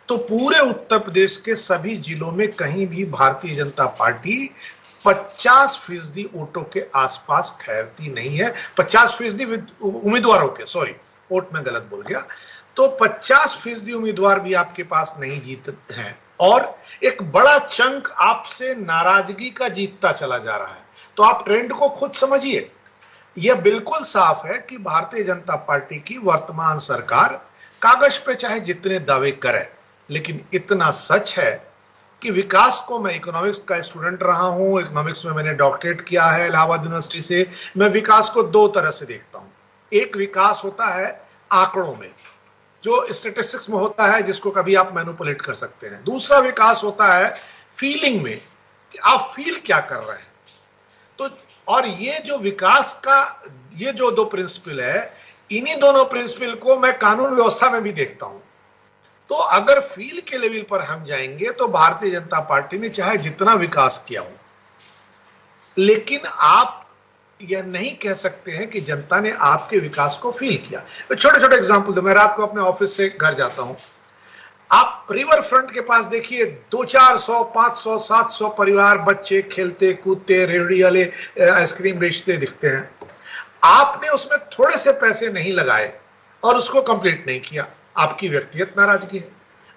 तो पूरे उत्तर प्रदेश के सभी जिलों में कहीं भी भारतीय जनता पार्टी 50% वोटों के आसपास ठहरती नहीं है। 50% उम्मीदवारों के, सॉरी वोट में गलत बोल गया, तो 50% उम्मीदवार भी आपके पास नहीं जीतते हैं और एक बड़ा चंक आपसे नाराजगी का जीतता चला जा रहा है। तो आप ट्रेंड को खुद समझिए। यह बिल्कुल साफ है कि भारतीय जनता पार्टी की वर्तमान सरकार कागज पे चाहे जितने दावे करे, लेकिन इतना सच है कि विकास को, मैं इकोनॉमिक्स का स्टूडेंट रहा हूं, इकोनॉमिक्स में मैंने डॉक्टरेट किया है इलाहाबाद यूनिवर्सिटी से। मैं विकास को दो तरह से देखता हूं। एक विकास होता है आंकड़ों में, जो स्टैटिस्टिक्स में होता है, जिसको कभी आप मैनिपुलेट कर सकते हैं। दूसरा विकास होता है फीलिंग में, कि आप फील क्या कर रहे हैं। तो और ये जो विकास का ये जो दो प्रिंसिपल है, इन्हीं दोनों प्रिंसिपल को मैं कानून व्यवस्था में भी देखता हूं। तो अगर फील के लेवल पर हम जाएंगे तो भारतीय जनता पार्टी ने चाहे जितना विकास किया हो, लेकिन आप यह नहीं कह सकते हैं कि जनता ने आपके विकास को फील किया। तो छोटे छोटे एग्जांपल दो। मैं रात को अपने ऑफिस से घर जाता हूं, आप रिवर फ्रंट के पास देखिए 200-400, 500, 700 परिवार, बच्चे खेलते कूदते, रेहड़ी वाले आइसक्रीम बेचते दिखते हैं। आपने उसमें थोड़े से पैसे नहीं लगाए और उसको कंप्लीट नहीं किया, आपकी व्यक्तिगत नाराजगी है।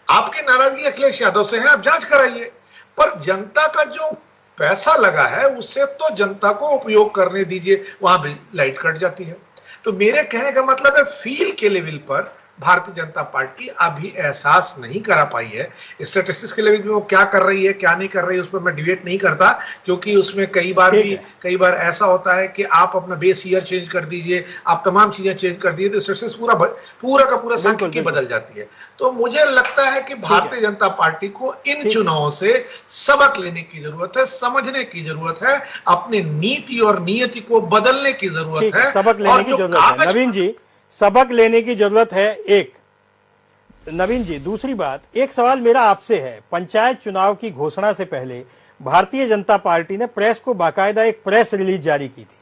आपकी नाराजगी अखिलेश यादव से है, आप जांच कराइए। पर जनता का जो पैसा लगा है उससे तो जनता को उपयोग करने दीजिए, वहां भी लाइट कट जाती है। तो मेरे कहने का मतलब है, फील के लेवल पर भारतीय जनता पार्टी अभी एहसास नहीं करा पाई है। स्टैटिस्टिक्स के लेवल पे वो क्या कर रही है क्या नहीं कर रही है उस पर मैं डिबेट नहीं करता, क्योंकि उसमें कई बार ऐसा होता है कि आप अपना बेस ईयर चेंज कर दीजिए, आप तमाम चीजें चेंज कर दीजिए तो स्टैटिस्टिक्स पूरा का पूरा सांख्यिकी बदल जाती है। तो मुझे लगता है कि भारतीय जनता पार्टी को इन चुनावों से सबक लेने की जरूरत है, समझने की जरूरत है, अपनी नीति और नियति को बदलने की जरूरत है, सबक लेने की जरूरत है। नवीन जी, सबक लेने की जरूरत है एक। नवीन जी, दूसरी बात, एक सवाल मेरा आपसे है। पंचायत चुनाव की घोषणा से पहले भारतीय जनता पार्टी ने प्रेस को बाकायदा एक प्रेस रिलीज जारी की थी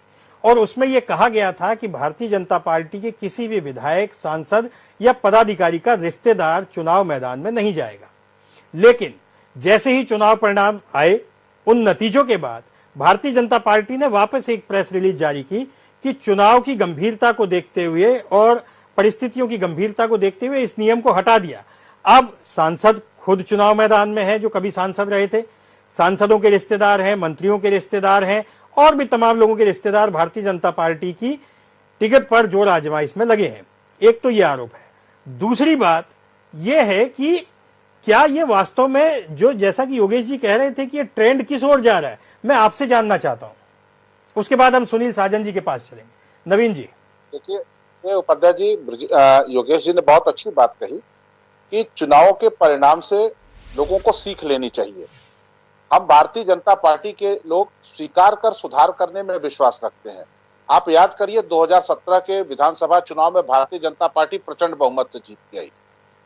और उसमें यह कहा गया था कि भारतीय जनता पार्टी के किसी भी विधायक, सांसद या पदाधिकारी का रिश्तेदार चुनाव मैदान में नहीं जाएगा। लेकिन जैसे ही चुनाव परिणाम आए, उन नतीजों के बाद भारतीय जनता पार्टी ने वापस एक प्रेस रिलीज जारी की कि चुनाव की गंभीरता को देखते हुए और परिस्थितियों की गंभीरता को देखते हुए इस नियम को हटा दिया। अब सांसद खुद चुनाव मैदान में है जो कभी सांसद रहे थे, सांसदों के रिश्तेदार हैं, मंत्रियों के रिश्तेदार हैं और भी तमाम लोगों के रिश्तेदार भारतीय जनता पार्टी की टिकट पर जोर आजमाइश में लगे हैं। एक तो यह आरोप है। दूसरी बात यह है कि क्या ये वास्तव में, जो जैसा कि योगेश जी कह रहे थे कि ये ट्रेंड किस ओर जा रहा है, मैं आपसे जानना चाहता हूं। उसके बाद हम सुनील साजन जी के पास चलेंगे। नवीन जी, देखिए उपाध्याय जी, योगेश जी ने बहुत अच्छी बात कही कि चुनावों के परिणाम से लोगों को सीख लेनी चाहिए। हम भारतीय जनता पार्टी के लोग स्वीकार कर सुधार करने में विश्वास रखते हैं। आप याद करिए 2017 के विधानसभा चुनाव में भारतीय जनता पार्टी प्रचंड बहुमत से जीत गई,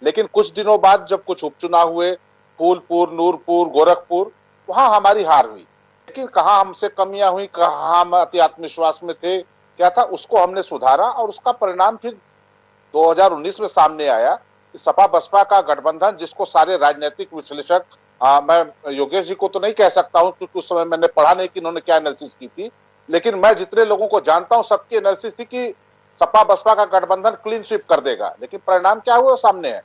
लेकिन कुछ दिनों बाद जब कुछ उपचुनाव हुए, फूलपुर, नूरपुर, गोरखपुर, वहां हमारी हार हुई। लेकिन कहाँ हमसे कमियां हुई, कहाँ हम अति आत्मविश्वास में थे, क्या था, उसको हमने सुधारा और उसका परिणाम फिर 2019 में सामने आया कि सपा बसपा का गठबंधन, जिसको सारे राजनीतिक विश्लेषक, मैं योगेश जी को तो नहीं कह सकता हूं क्योंकि उस समय मैंने पढ़ा नहीं कि उन्होंने क्या एनालिसिस की थी, लेकिन मैं जितने लोगों को जानता हूं सबकी एनालिसिस थी कि सपा बसपा का गठबंधन क्लीन स्वीप कर देगा। लेकिन परिणाम क्या हुआ सामने है।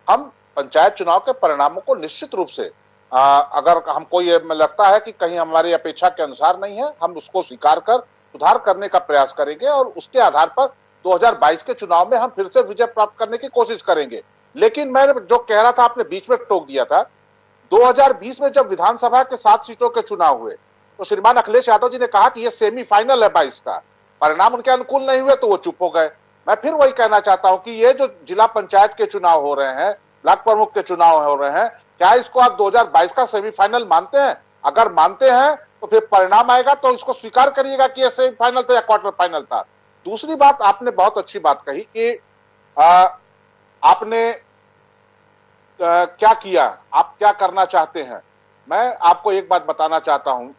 हम पंचायत चुनाव के परिणामों को निश्चित रूप से अगर हमको ये लगता है कि कहीं हमारी अपेक्षा के अनुसार नहीं है, हम उसको स्वीकार कर सुधार करने का प्रयास करेंगे और उसके आधार पर 2022 के चुनाव में हम फिर से विजय प्राप्त करने की कोशिश करेंगे। लेकिन मैं जो कह रहा था, आपने बीच में टोक दिया था। 2020 में जब विधानसभा के 7 सीटों के चुनाव हुए तो श्रीमान अखिलेश यादव जी ने कहा कि यह सेमीफाइनल है 22 का, परिणाम उनके अनुकूल नहीं हुए तो वो चुप हो गए। मैं फिर वही कहना चाहता हूं कि ये जो जिला पंचायत के चुनाव हो रहे हैं, ब्लॉक प्रमुख के चुनाव हो रहे हैं, क्या इसको आप 2022 का सेमीफाइनल मानते हैं? अगर मानते हैं तो फिर परिणाम आएगा तो इसको स्वीकार करिएगा कि यह सेमीफाइनल था या क्वार्टर फाइनल था। दूसरी बात, आपने बहुत अच्छी बात कही कि आपने क्या किया, आप क्या करना चाहते हैं। मैं आपको एक बात बताना चाहता हूं,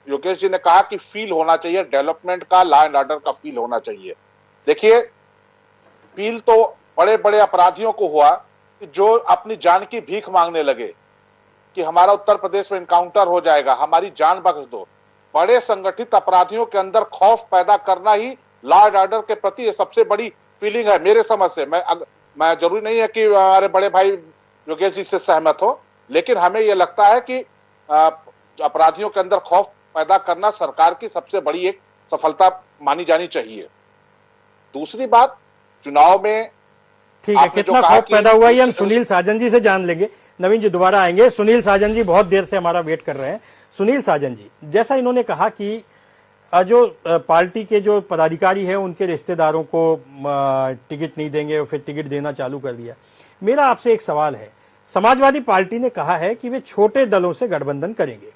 योगेश जी ने कहा कि फील होना चाहिए, डेवलपमेंट का, लॉ एंड ऑर्डर का फील होना चाहिए। देखिए, फील तो बड़े बड़े अपराधियों को हुआ कि जो अपनी जान की भीख मांगने लगे कि हमारा उत्तर प्रदेश में इनकाउंटर हो जाएगा, हमारी जान बख्श दो। बड़े संगठित अपराधियों के अंदर खौफ पैदा करना ही लॉ एंड ऑर्डर के प्रति सबसे बड़ी फीलिंग है मेरे समझ से। मैं जरूरी नहीं है कि हमारे बड़े भाई योगेश जी से सहमत हो, लेकिन हमें यह लगता है कि अपराधियों के अंदर खौफ पैदा करना सरकार की सबसे बड़ी एक सफलता मानी जानी चाहिए। दूसरी बात, चुनाव में ठीक है, कितना खौफ पैदा हुआ ये हम सुनील साजन जी से जान लेंगे। नवीन जी दोबारा आएंगे। सुनील साजन जी बहुत देर से हमारा वेट कर रहे हैं। सुनील साजन जी, जैसा इन्होंने कहा कि जो पार्टी के जो पदाधिकारी हैं उनके रिश्तेदारों को टिकट नहीं देंगे और फिर टिकट देना चालू कर दिया। मेरा आपसे एक सवाल है, समाजवादी पार्टी ने कहा है कि वे छोटे दलों से गठबंधन करेंगे,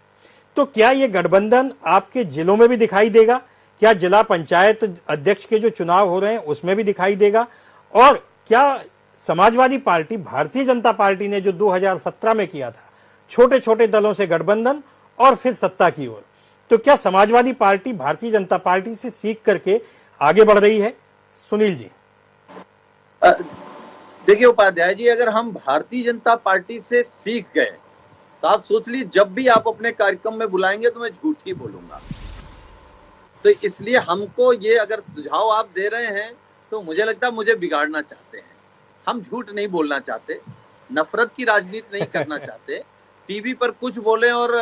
तो क्या ये गठबंधन आपके जिलों में भी दिखाई देगा? क्या जिला पंचायत अध्यक्ष के जो चुनाव हो रहे हैं उसमें भी दिखाई देगा? और क्या समाजवादी पार्टी, भारतीय जनता पार्टी ने जो 2017 में किया था, छोटे छोटे दलों से गठबंधन और फिर सत्ता की ओर, तो क्या समाजवादी पार्टी भारतीय जनता पार्टी से सीख करके आगे बढ़ रही है? सुनील जी। देखिए उपाध्याय जी, अगर हम भारतीय जनता पार्टी से सीख गए तो आप सोच लीजिए जब भी आप अपने कार्यक्रम में बुलाएंगे तो मैं झूठ ही बोलूंगा। तो इसलिए हमको ये अगर सुझाव आप दे रहे हैं तो मुझे लगता है मुझे बिगाड़ना चाहते हैं। हम झूठ नहीं बोलना चाहते, नफरत की राजनीति नहीं करना चाहते, टीवी पर कुछ बोलें और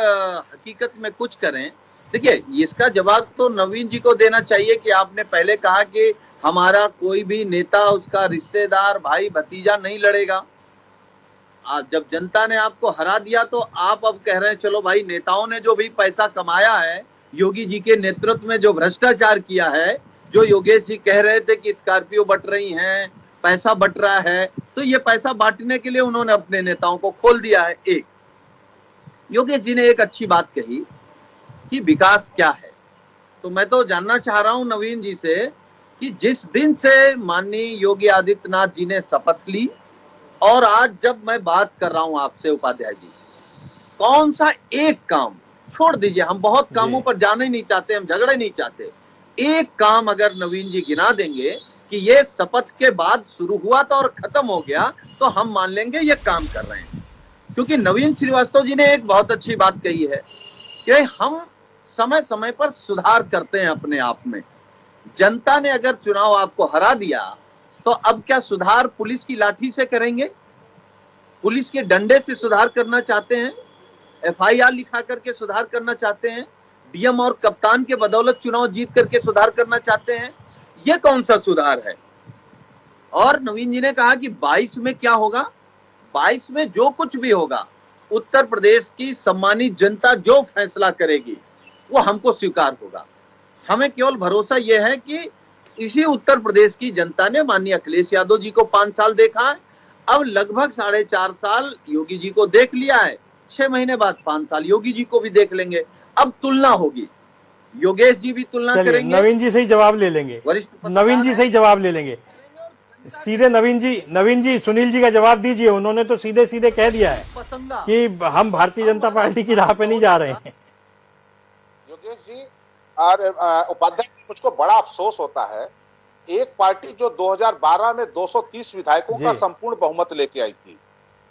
हकीकत में कुछ करें। देखिए इसका जवाब तो नवीन जी को देना चाहिए कि आपने पहले कहा कि हमारा कोई भी नेता, उसका रिश्तेदार, भाई भतीजा नहीं लड़ेगा। जब जनता ने आपको हरा दिया तो आप अब कह रहे हैं चलो भाई नेताओं ने जो भी पैसा कमाया है, योगी जी के नेतृत्व में जो भ्रष्टाचार किया है, जो योगेश जी कह रहे थे कि स्कॉर्पियो बट रही हैं, पैसा बट रहा है, तो ये पैसा बांटने के लिए उन्होंने अपने नेताओं को खोल दिया है। एक योगेश जी ने एक अच्छी बात कही कि विकास क्या है। तो मैं तो जानना चाह रहा हूं नवीन जी से कि जिस दिन से माननीय योगी आदित्यनाथ जी ने शपथ ली और आज जब मैं बात कर रहा हूं आपसे उपाध्याय जी, कौन सा एक काम, छोड़ दीजिए हम बहुत कामों पर जाना ही नहीं चाहते, हम झगड़े नहीं चाहते, एक काम अगर नवीन जी गिना देंगे कि ये शपथ के बाद शुरू हुआ था और खत्म हो गया तो हम मान लेंगे ये काम कर रहे हैं। क्योंकि नवीन श्रीवास्तव जी ने एक बहुत अच्छी बात कही है कि हम समय समय पर सुधार करते हैं अपने आप में। जनता ने अगर चुनाव आपको हरा दिया तो अब क्या सुधार पुलिस की लाठी से करेंगे? पुलिस के डंडे से सुधार करना चाहते हैं? एफआईआर लिखा करके सुधार करना चाहते हैं? डीएम और कप्तान के बदौलत चुनाव जीत करके सुधार करना चाहते हैं? ये कौन सा सुधार है? और नवीन जी ने कहा कि 22 में क्या होगा? 22 में जो कुछ भी होगा, उत्तर प्रदेश की सम्मानित जनता जो फैसला करेगी वो हमको स्वीकार होगा। हमें केवल भरोसा यह है कि इसी उत्तर प्रदेश की जनता ने माननीय अखिलेश यादव जी को 5 साल देखा है, अब लगभग 4.5 साल योगी जी को देख लिया है, 6 महीने बाद 5 साल योगी जी को भी देख लेंगे। अब तुलना होगी, योगेश जी भी तुलना करेंगे, नवीन जी से ही जवाब ले लेंगे, नवीन जी से ही जवाब ले लेंगे सीधे। नवीन जी सुनील जी का जवाब दीजिए। उन्होंने तो सीधे सीधे कह दिया है कि हम भारतीय जनता पार्टी की राह पे नहीं जा रहे हैं। योगेश जी और उपाध्याय, मुझको बड़ा अफसोस होता है, एक पार्टी जो 2012 में 230 विधायकों का संपूर्ण बहुमत लेके आई थी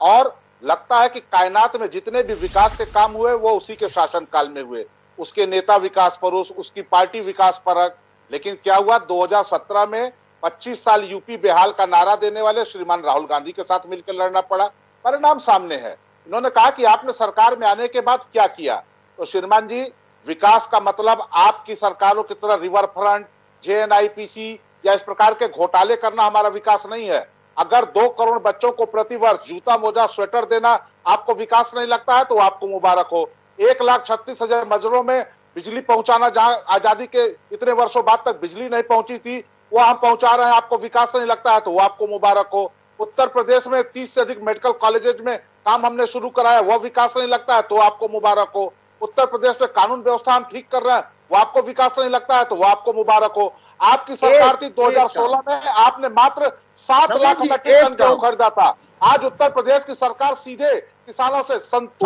और लगता है कि कायनात में जितने भी विकास के काम हुए वो उसी के शासनकाल में हुए, उसके नेता विकास परुष, उसकी पार्टी विकास परक। लेकिन क्या हुआ, 2017 में 25 साल यूपी बेहाल का नारा देने वाले श्रीमान राहुल गांधी के साथ मिलकर लड़ना पड़ा। परिणाम सामने है। इन्होंने कहा कि आपने सरकार में आने के बाद क्या किया, तो श्रीमान जी विकास का मतलब आपकी सरकारों की तरह रिवर फ्रंट, जेएनआईपीसी या इस प्रकार के घोटाले करना हमारा विकास नहीं है। अगर 2 करोड़ बच्चों को प्रतिवर्ष जूता, मोजा, स्वेटर देना आपको विकास नहीं लगता है तो आपको मुबारक हो। 1,36,000 मजरों में बिजली पहुंचाना, जहां आजादी के इतने वर्षों बाद तक बिजली नहीं पहुंची थी, वो हम पहुंचा रहे हैं, आपको विकास नहीं लगता है तो वो आपको मुबारक हो। उत्तर प्रदेश में 30 से अधिक मेडिकल कॉलेजेस में काम हमने शुरू कराया, वह विकास नहीं लगता है तो आपको मुबारक हो। उत्तर प्रदेश में कानून व्यवस्था हम ठीक कर रहे हैं, वो आपको विकास नहीं लगता है तो वो आपको मुबारक हो। आपकी सरकार थी 2016 में, आपने मात्र 7 लाख मेट्रिक टन गेहूं खरीदा था। आज उत्तर प्रदेश की सरकार सीधे किसानों से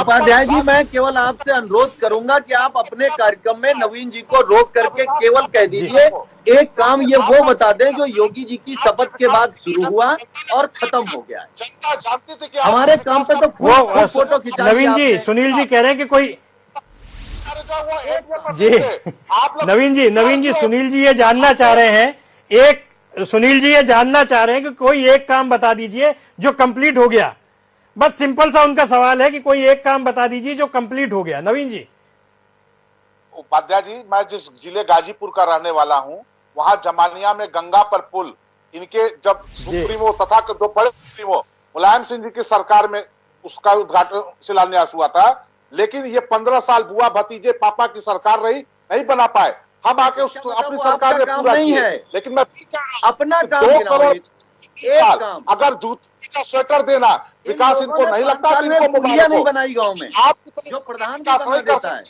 उपाध्याय जी, मैं केवल आपसे अनुरोध करूंगा कि आप अपने कार्यक्रम में नवीन जी को रोक करके केवल कह दीजिए एक काम ये वो बता दें जो योगी जी की शपथ के बाद शुरू हुआ और खत्म हो गया है। जनता जानती थी कि हमारे काम पे तो वो फोटो खिंचा। नवीन जी, सुनील जी कह रहे हैं कि कोई जी, नवीन जी सुनील जी ये जानना चाह रहे हैं, सुनील जी ये जानना चाह रहे हैं कि कोई एक काम बता दीजिए जो कंप्लीट हो गया। बस सिंपल सा उनका सवाल है कि कोई एक काम बता दीजिए जो कंप्लीट हो गया। नवीन जी। उपाध्याय जी, मैं जिस जिले गाजीपुर का रहने वाला हूं, वहां जमानिया में गंगा पर पुल, इनके जब सुप्रीमो तथा दो बड़े सुप्रीमो मुलायम सिंह जी की सरकार में उसका उद्घाटन शिलान्यास हुआ था, लेकिन ये 15 साल बुआ भतीजे पापा की सरकार रही, नहीं बना पाए। हम आके उस अपनी सरकार में पूरा किए, लेकिन मैं अपना 2 करोड़ साल अगर जूते का स्वेटर देना विकास इनको नहीं लगता तो इनको मुबारक नहीं बनाई गांव में। आप जो प्रधान विकास नहीं कर सकते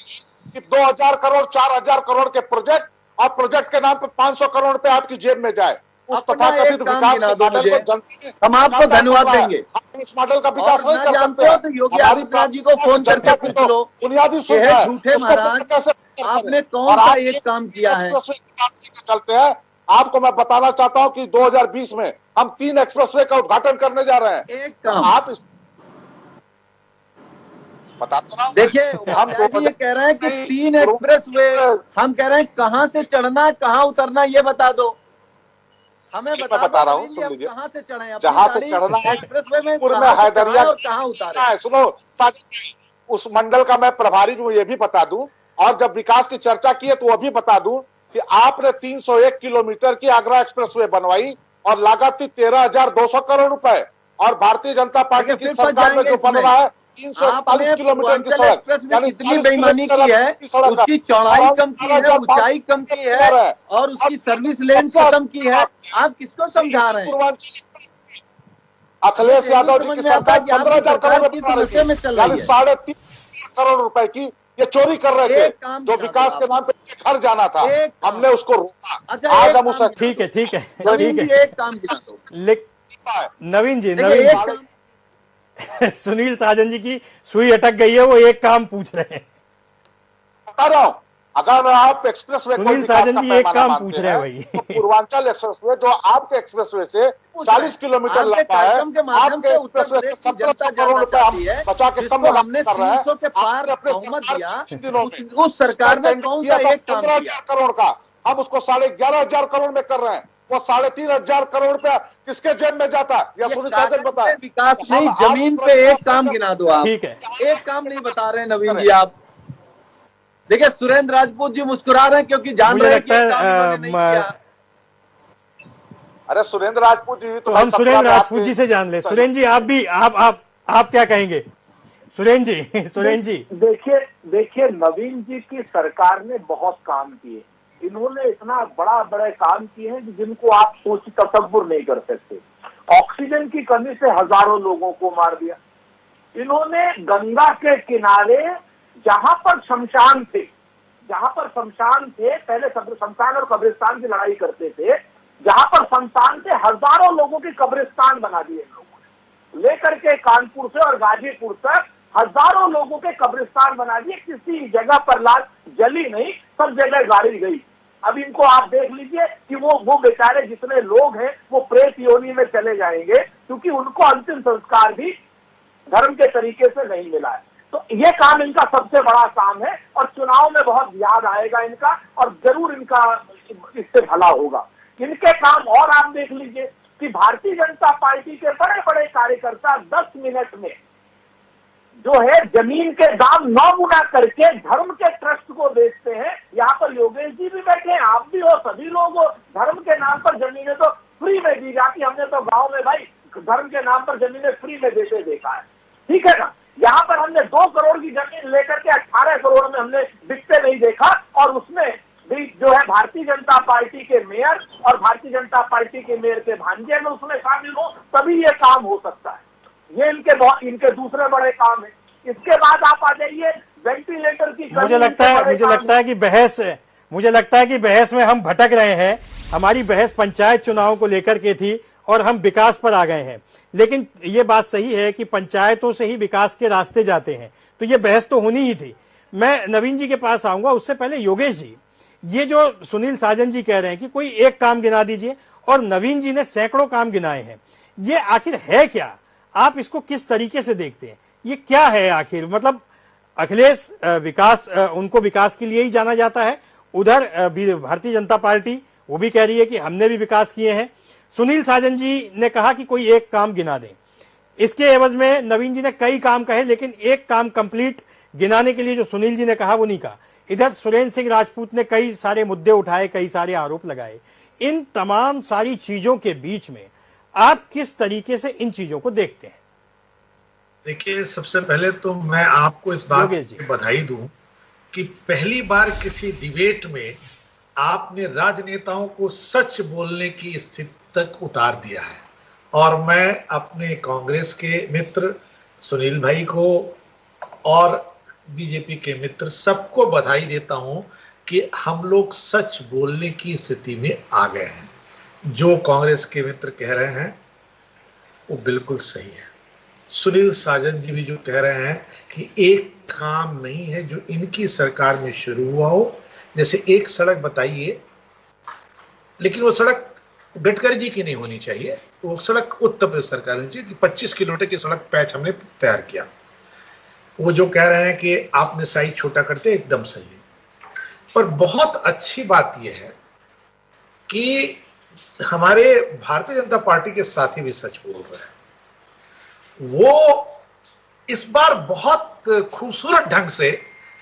कि 2000 करोड़ 4000 करोड़ के प्रोजेक्ट और प्रोजेक्ट के नाम पे 500 करोड़ रुपए आपकी जेब में जाए, उस अपना एक तथाकथित काम विकास गिना के दो मॉडल मुझे, को जनता ने हम आपको धन्यवाद देंगे। हम उस मॉडल का विकास और नहीं ना कर जानते सकते हो तो योगी हमारी आदित्यनाथ जी को फोन जनता करके की पूछ तो लो बुनियादी कि सुविधा है है, झूठे उसको महाराज, कैसे बेहतर करें? आपने कौन और सा आप एक काम किया है? एक्सप्रेसवे की बात लेकर चलते हैं। आपको मैं बताना चाहता हूं कि 2020 में हम 3 एक्सप्रेसवे का उद्घाटन करने जा रहे हैं। एक काम आप इस बताते रहो। देखिए, हम उपाध्याय जी ये कह रहे हैं कि 3 एक्सप्रेस वे, हम कह रहे हैं कहां से चढ़ना कहां उतरना ये बता दो, हमें मैं बता बता दो रहा हूं, नवीन जी, सुन हम लीजिए। कहां से चढ़े, जहां से चढ़ना है एक्सप्रेस वे में पुर में कहां से हैदरिया चढ़ाएं और कहां उतारे। है, सुनो उस मंडल का मैं प्रभारी हूं, ये भी बता दूं। और जब विकास की चर्चा की है तो वो भी बता दूं कि आपने 301 किलोमीटर की आगरा एक्सप्रेसवे बनवाई और लागत थी 13,200 करोड़ रुपए। और भारतीय जनता पार्टी की सरकार में जो बन रहा है 341 किलोमीटर की सड़क, एक्सप्रेस में यानी कितनी 40 बेईमानी किलोमीटर की है, की सड़क उसकी चौड़ाई कम की है, ऊंचाई कम की है है और उसकी सर्विस लेन खत्म की है। आप किसको समझा रहे हैं? अखिलेश यादव जी की सरकार 15,000 करोड़ की में नशे में चल यानी रही है। 3.5 करोड़ रुपए की ये चोरी कर रहे थे, एक काम जो गिना विकास दो के आप। नाम पे घर जाना था, एक काम। हमने उसको रोका। अच्छा, आज एक हम उस काम ठीक है ठीक है नवीन ठीक जी है। एक काम गिना दो। नवीन जी, देखिए, नवीन एक जी, काम सुनील साजन जी की सुई अटक गई है, वो एक काम पूछ रहे हैं। बता रहा हूं, अगर आप एक्सप्रेसवे को सुनील विकास साजन का जी एक पैमाना काम मानते पूछ रहे हैं हैं, भाई। तो पूर्वांचल एक्सप्रेसवे जो आपके एक्सप्रेसवे से 40 किलोमीटर आपके लंबा है, कार्यक्रम के माध्यम आपके से उत्तर एक्सप्रेसवे से प्रदेश की 1700 जनता करोड़ जानना रुपए हम चाहती है, बचा के कम जिसको लगा हमने कर रहे हैं। 300 के पार आपने अपने बहुमत सरकार दिया, के 3 दिनों में उस सरकार ने कौन सा एक काम 15,000 किया? करोड़ का, हम उसको 11,500 करोड़ में कर रहे हैं। वो 3,500 करोड़ रुपया किसके जेब में जाता है, या ये सुनील साजन कागज बताए? पे विकास नहीं, जमीन पे एक काम गिना दो आप। ठीक है। एक काम नहीं बता रहे नवीन जी आप। देखिए, सुरेंद्र राजपूत जी मुस्कुरा रहे हैं क्योंकि जान मुझे रहे हैं कि लगता एक काम इन्होंने नहीं किया। अरे सुरेंद्र राजपूत जी तो हम सुरेंद्र राजपूत जी से जान ले। सुरेंद्र जी, आप भी आप क्या कहेंगे? सुरेंद्र जी देखिए नवीन जी की सरकार ने बहुत काम किए। इन्होंने इतना बड़े काम किए हैं कि जिनको आप सोच तसव्वुर नहीं कर सकते। ऑक्सीजन की कमी से हजारों लोगों को मार दिया। इन्होंने गंगा के किनारे जहां पर शमशान थे, पहले शमशान और कब्रिस्तान की लड़ाई करते थे, जहां पर शमशान थे हजारों लोगों के कब्रिस्तान बना दिए इन लोगों ने। लेकर के कानपुर से और गाजीपुर तक हजारों लोगों के कब्रिस्तान बना दिए। किसी जगह पर लाश जली नहीं, सब जगह गाड़ी गई। अब इनको आप देख लीजिए कि वो बेचारे जितने लोग हैं वो प्रेत योनि में चले जाएंगे, क्योंकि उनको अंतिम संस्कार भी धर्म के तरीके से नहीं मिला है। तो ये काम इनका सबसे बड़ा काम है और चुनाव में बहुत याद आएगा इनका, और जरूर इनका इससे भला होगा। इनके काम और आप देख लीजिए कि भारतीय जनता पार्टी के बड़े बड़े कार्यकर्ता 10 मिनट में जो है जमीन के दाम 9 गुना करके धर्म के ट्रस्ट को बेचते हैं। यहाँ पर योगेश जी भी बैठे हैं, आप भी हो, सभी लोग हो। धर्म के नाम पर जमीनें तो फ्री में दी जाती। हमने तो गांव में भाई धर्म के नाम पर जमीनें फ्री में देते देखा है, ठीक है ना। यहाँ पर हमने 2 करोड़ की जमीन लेकर के 18 करोड़ में हमने बिकते नहीं देखा। और उसमें भी जो है भारतीय जनता पार्टी के मेयर और भारतीय जनता पार्टी के मेयर के भांजे में उसमें शामिल हो, तभी ये काम हो सकता है। ये इनके दूसरे बड़े काम है। इसके बाद आप आ जाइए वेंटिलेटर की। मुझे लगता है कि बहस में हम भटक रहे हैं। हमारी बहस पंचायत चुनाव को लेकर के थी और हम विकास पर आ गए हैं। लेकिन ये बात सही है कि पंचायतों से ही विकास के रास्ते जाते हैं, तो ये बहस तो होनी ही थी। मैं नवीन जी के पास आऊंगा, उससे पहले योगेश जी, ये जो सुनील साजन जी कह रहे हैं कि कोई एक काम गिना दीजिए और नवीन जी ने सैकड़ों काम गिनाए हैं, ये आखिर है क्या? आप इसको किस तरीके से देखते हैं? ये क्या है आखिर? मतलब अखिलेश विकास, उनको विकास के लिए ही जाना जाता है। उधर भारतीय जनता पार्टी वो भी कह रही है कि हमने भी विकास किए हैं। सुनील साजन जी ने कहा कि कोई एक काम गिना दें। इसके एवज में नवीन जी ने कई काम कहे, लेकिन एक काम कंप्लीट गिनाने के लिए जो सुनील जी ने कहा वो नहीं कहा। इधर सुरेंद्र सिंह राजपूत ने कई सारे मुद्दे उठाए, कई सारे आरोप लगाए। इन तमाम सारी चीजों के बीच में आप किस तरीके से इन चीजों को देखते हैं? देखिए, सबसे पहले तो मैं आपको इस बात की बधाई दूं कि पहली बार किसी डिबेट में आपने राजनेताओं को सच बोलने की स्थिति तक उतार दिया है। और मैं अपने कांग्रेस के मित्र सुनील भाई को और बीजेपी के मित्र सबको बधाई देता हूं कि हम लोग सच बोलने की स्थिति में आ गए हैं। जो कांग्रेस के मित्र कह रहे हैं वो बिल्कुल सही है। सुनील साजन जी भी जो कह रहे हैं कि एक काम नहीं है जो इनकी सरकार में शुरू हुआ हो, जैसे एक सड़क बताइए, लेकिन वो सड़क गडकरी जी की नहीं होनी चाहिए, वो सड़क उत्तर प्रदेश सरकार होनी चाहिए कि 25 किलोमीटर की सड़क पैच हमने तैयार किया। वो जो कह रहे हैं कि आपने साइज छोटा करते, एकदम सही है। पर बहुत अच्छी बात यह है कि हमारे भारतीय जनता पार्टी के साथी भी सच बोल रहे हैं। वो इस बार बहुत खूबसूरत ढंग से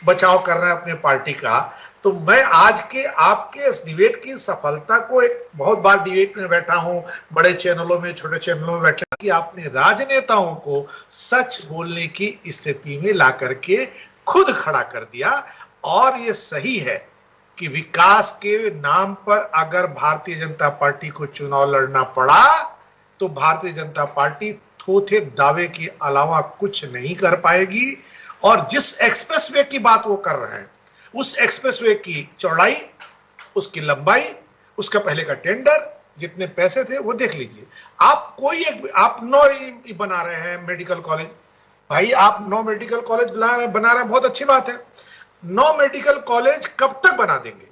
बचाव कर रहे हैं अपने पार्टी का। तो मैं आज के आपके इस डिबेट की सफलता को, एक बहुत बार डिबेट में बैठा हूं, बड़े चैनलों में, छोटे चैनलों में बैठा, कि आपने राजनेताओं को सच बोलने की स्थिति में ला करके खुद खड़ा कर दिया। और ये सही है कि विकास के नाम पर अगर भारतीय जनता पार्टी को चुनाव लड़ना पड़ा तो भारतीय जनता पार्टी थोथे दावे के अलावा कुछ नहीं कर पाएगी। और जिस एक्सप्रेसवे की बात वो कर रहे हैं, उस एक्सप्रेसवे की चौड़ाई, उसकी लंबाई, उसका पहले का टेंडर, जितने पैसे थे वो देख लीजिए। आप कोई एक, आप 9 बना रहे हैं मेडिकल कॉलेज, भाई आप 9 मेडिकल कॉलेज बना रहे हैं, बहुत अच्छी बात है। 9 मेडिकल कॉलेज कब तक बना देंगे?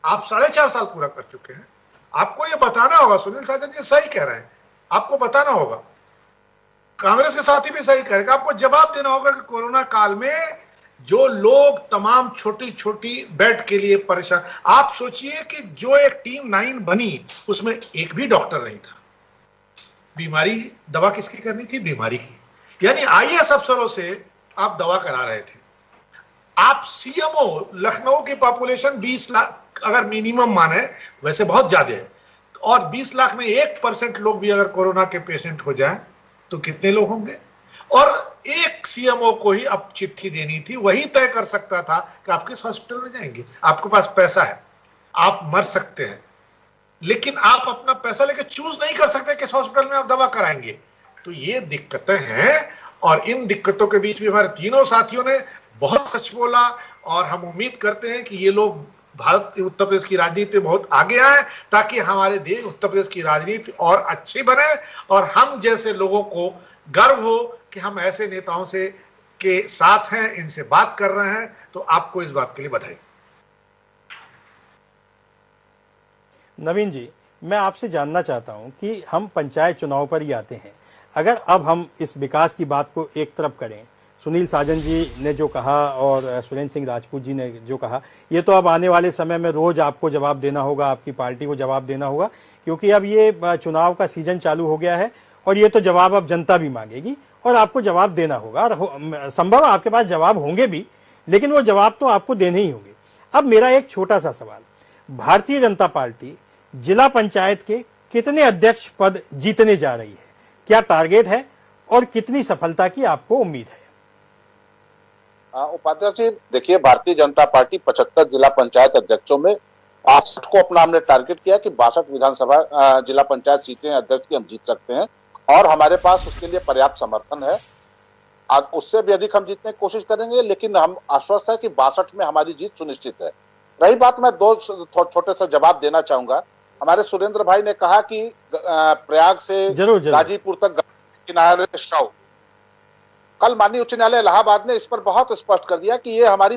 आप 4.5 साल पूरा कर चुके हैं। आपको ये बताना होगा, सुनील साजन जी सही कह रहे हैं, आपको बताना होगा, कांग्रेस के साथी भी सही कह रहे हैं, आपको जवाब देना होगा कि कोरोना काल में जो लोग तमाम छोटी छोटी बेड के लिए परेशान, आप सोचिए कि जो एक टीम 9 बनी उसमें एक भी डॉक्टर नहीं था। बीमारी, दवा किसकी करनी थी? बीमारी की। यानी आईएएस अफसरों से आप दवा करा रहे थे। आप सीएमओ, लखनऊ की पॉपुलेशन 20 लाख अगर मिनिमम माने, वैसे बहुत ज्यादा है, और 20 लाख में 1% लोग भी अगर कोरोना के पेशेंट हो जाए तो कितने लोग होंगे? और एक सीएमओ को ही अब चिट्ठी देनी थी, वही तय कर सकता था कि आप किस हॉस्पिटल में जाएंगे। आपके पास पैसा है, आप मर सकते हैं, लेकिन आप अपना पैसा लेके चूज नहीं कर सकते किस हॉस्पिटल में आप दवा कराएंगे। तो ये दिक्कतें हैं, और इन दिक्कतों के बीच भी हमारे तीनों साथियों ने बहुत सच बोला। और हम उम्मीद करते हैं कि ये लोग भारत, उत्तर प्रदेश की राजनीति में बहुत आगे आए, ताकि हमारे देश, उत्तर प्रदेश की राजनीति और अच्छी बने, और हम जैसे लोगों को गर्व हो कि हम ऐसे नेताओं से के साथ हैं, इनसे बात कर रहे हैं। तो आपको इस बात के लिए बधाई। नवीन जी, मैं आपसे जानना चाहता हूं कि हम पंचायत चुनाव पर ही आते हैं। अगर अब हम इस विकास की बात को एक तरफ करें, सुनील साजन जी ने जो कहा और सुरेंद्र सिंह राजपूत जी ने जो कहा, ये तो अब आने वाले समय में रोज आपको जवाब देना होगा, आपकी पार्टी को जवाब देना होगा, क्योंकि अब ये चुनाव का सीजन चालू हो गया है और ये तो जवाब अब जनता भी मांगेगी और आपको जवाब देना होगा। और संभव आपके पास जवाब होंगे भी, लेकिन वो जवाब तो आपको देने ही होंगे। अब मेरा एक छोटा सा सवाल, भारतीय जनता पार्टी जिला पंचायत के कितने अध्यक्ष पद जीतने जा रही है? क्या टारगेट है और कितनी सफलता की आपको उम्मीद है? उपाध्यक्ष जी, देखिए, भारतीय जनता पार्टी 75 जिला पंचायत अध्यक्षों में 62 को अपना हमने टारगेट किया कि 62 विधानसभा जिला पंचायत सीटें अध्यक्ष की हम जीत सकते हैं, और हमारे पास उसके लिए पर्याप्त समर्थन है। आज उससे भी अधिक हम जीतने की कोशिश करेंगे, लेकिन हम आश्वस्त है कि 62 में हमारी जीत सुनिश्चित है। रही बात, मैं 2 छोटे से जवाब देना चाहूंगा। हमारे सुरेंद्र भाई ने कहा कि प्रयाग से गाजीपुर तक किनारे शव, कल माननीय उच्च न्यायालय इलाहाबाद ने इस पर बहुत स्पष्ट कर दिया कि ये हमारी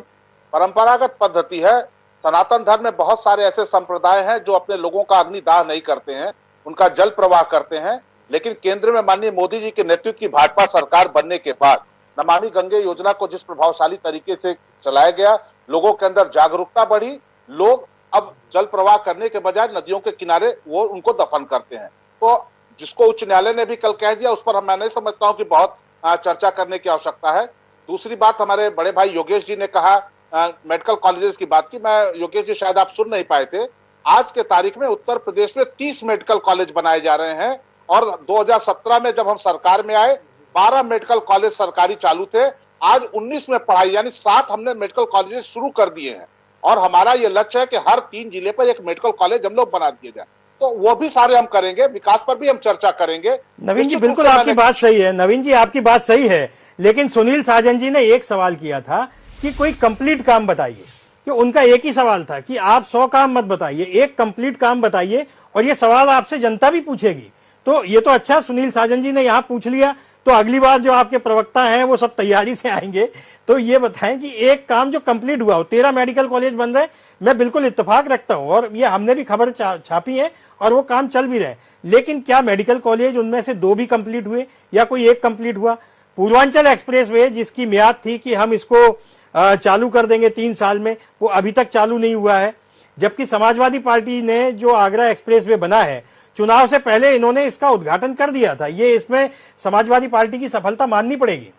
परंपरागत पद्धति है। सनातन धर्म में बहुत सारे ऐसे संप्रदाय हैं जो अपने लोगों का अग्निदाह नहीं करते हैं, उनका जल प्रवाह करते हैं, लेकिन केंद्र में माननीय मोदी जी के नेतृत्व की भाजपा सरकार बनने के बाद नमामि गंगे योजना को जिस प्रभावशाली तरीके से चलाया गया, लोगों के अंदर जागरूकता बढ़ी, लोग अब जल प्रवाह करने के बजाय नदियों के किनारे वो उनको दफन करते हैं। तो जिसको उच्च न्यायालय ने भी कल कह दिया, उस पर मैं नहीं समझता हूं कि बहुत चर्चा करने की आवश्यकता है। दूसरी बात, हमारे बड़े भाई योगेश जी ने कहा मेडिकल कॉलेजेस की बात की। मैं, योगेश जी शायद आप सुन नहीं पाए थे, आज के तारीख में उत्तर प्रदेश में 30 मेडिकल कॉलेज बनाए जा रहे हैं, और 2017 में जब हम सरकार में आए 12 मेडिकल कॉलेज सरकारी चालू थे, आज 19 में पढ़ाई, यानी 7 हमने मेडिकल कॉलेजेस शुरू कर दिए हैं, और हमारा ये लक्ष्य है कि हर 3 जिले पर एक मेडिकल कॉलेज हम लोग बना दिए जाए। तो वो भी सारे हम करेंगे, विकास पर भी हम चर्चा करेंगे। नवीन जी, बिल्कुल आपकी बात सही है। नवीन जी, आपकी बात सही है, लेकिन सुनील साजन जी ने एक सवाल किया था कि कोई कंप्लीट काम बताइए। कि उनका एक ही सवाल था कि आप 100 काम मत बताइए, एक कंप्लीट काम बताइए, और ये सवाल आपसे जनता भी पूछेगी। तो ये तो अच्छा सुनील साजन जी ने यहाँ पूछ लिया, तो अगली बार जो आपके प्रवक्ता हैं वो सब तैयारी से आएंगे। तो ये बताएं कि एक काम जो कंप्लीट हुआ हो, 13 मेडिकल कॉलेज बन रहे, मैं बिल्कुल इत्तेफाक रखता हूं और ये हमने भी खबर छापी है और वो काम चल भी रहे, लेकिन क्या मेडिकल कॉलेज उनमें से 2 भी कंप्लीट हुए या कोई एक कंप्लीट हुआ? पूर्वांचल एक्सप्रेसवे जिसकी मियाद थी कि हम इसको चालू कर देंगे 3 साल में, वो अभी तक चालू नहीं हुआ है। जबकि समाजवादी पार्टी ने जो आगरा एक्सप्रेसवे बना है, चुनाव से पहले इन्होंने इसका उद्घाटन कर दिया था। ये इसमें समाजवादी पार्टी की सफलता माननी पड़ेगी।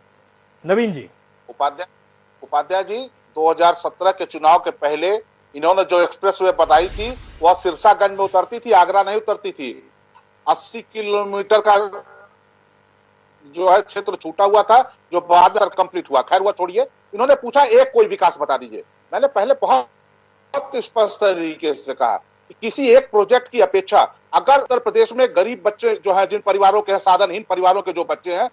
नवीन जी। उपाध्याय जी, 2017 के चुनाव के पहले इन्होंने जो एक्सप्रेसवे बनाई थी वह सिरसागंज में उतरती थी, आगरा नहीं उतरती थी। 80 किलोमीटर का जो है क्षेत्र छूटा हुआ था, जो बाद में कंप्लीट हुआ। खैर वो छोड़िए, इन्होंने पूछा एक कोई विकास बता दीजिए। मैंने पहले बहुत स्पष्ट तरीके से कहा कि किसी एक प्रोजेक्ट की अपेक्षा अगर उत्तर प्रदेश में गरीब बच्चे जो है, जिन परिवारों के साधनहीन परिवारों के जो बच्चे हैं,